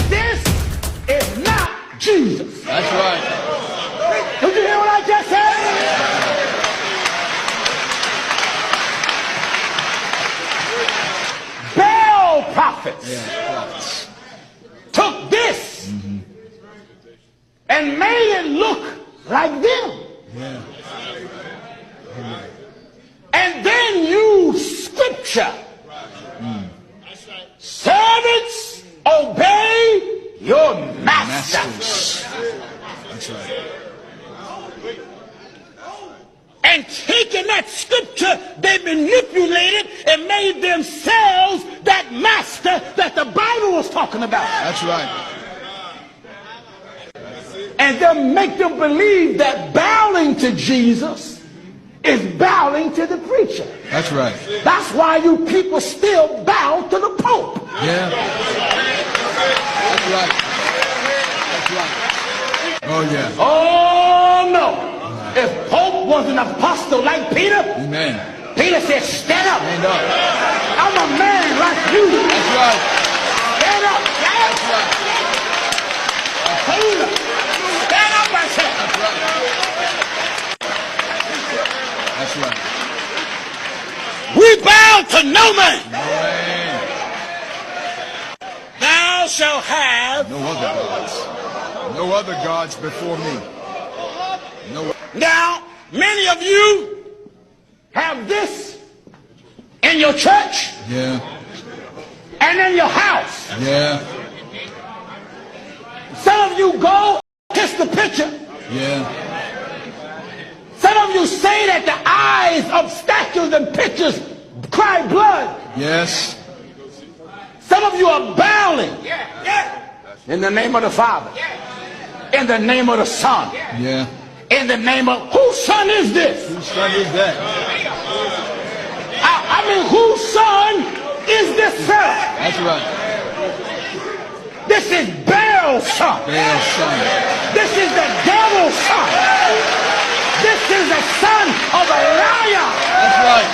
This is not Jesus. That's right. Did you hear what I just said? Baal prophets took this and made it look like them. And then used scripture. Servants, obey your masters. That's right. And taking that scripture, they manipulated and made themselves that master that the Bible was talking about. That's right. And then make them believe that bowing to Jesus is bowing to the preacher. That's right. That's why you people still bow to the Pope. Yeah. That's right. That's right. Oh, yeah. Oh no. If Pope was an apostle like Peter, Amen. Peter said, stand up. Stand up. I'm a man like you. That's right. Stand up. That's right. Peter, stand up, I said. That's right. That's right. We bow to no man. Amen. Thou shalt have. No other gods. No other gods before me. No. Now, many of you have this in your church Yeah. and in your house. Yeah. Some of you go kiss the picture. Yeah. Some of you say that the eyes of statues and pictures cry blood. Yes. Some of you are bowing in the name of the Father, in the name of the Son, Yeah. in the name of whose son is this? Whose son is that? I mean, whose son is this son? That's right. This is Baal's son. Baal's son. This is the devil's son. This is the son of a liar. That's right.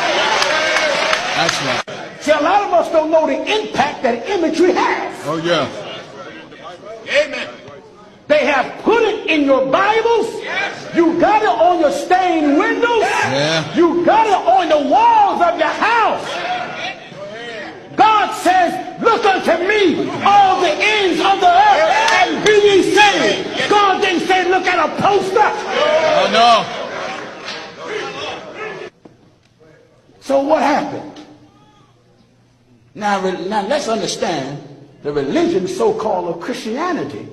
That's right. See, a lot of us don't know the impact that imagery has. Oh, yeah. Amen. They have put it in your Bibles. You got it on your stained windows. Yeah. You got it on the walls of your house. God says, look unto me, all the ends of the earth, and be ye saved. God didn't say, look at a poster. Oh, no. So what happened? Now let's understand the religion so-called of Christianity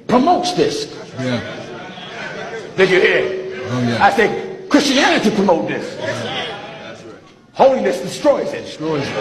promotes this. Yeah. Did you hear it? Oh, yeah. I said Christianity promotes this. Holiness destroys it. Destroys it.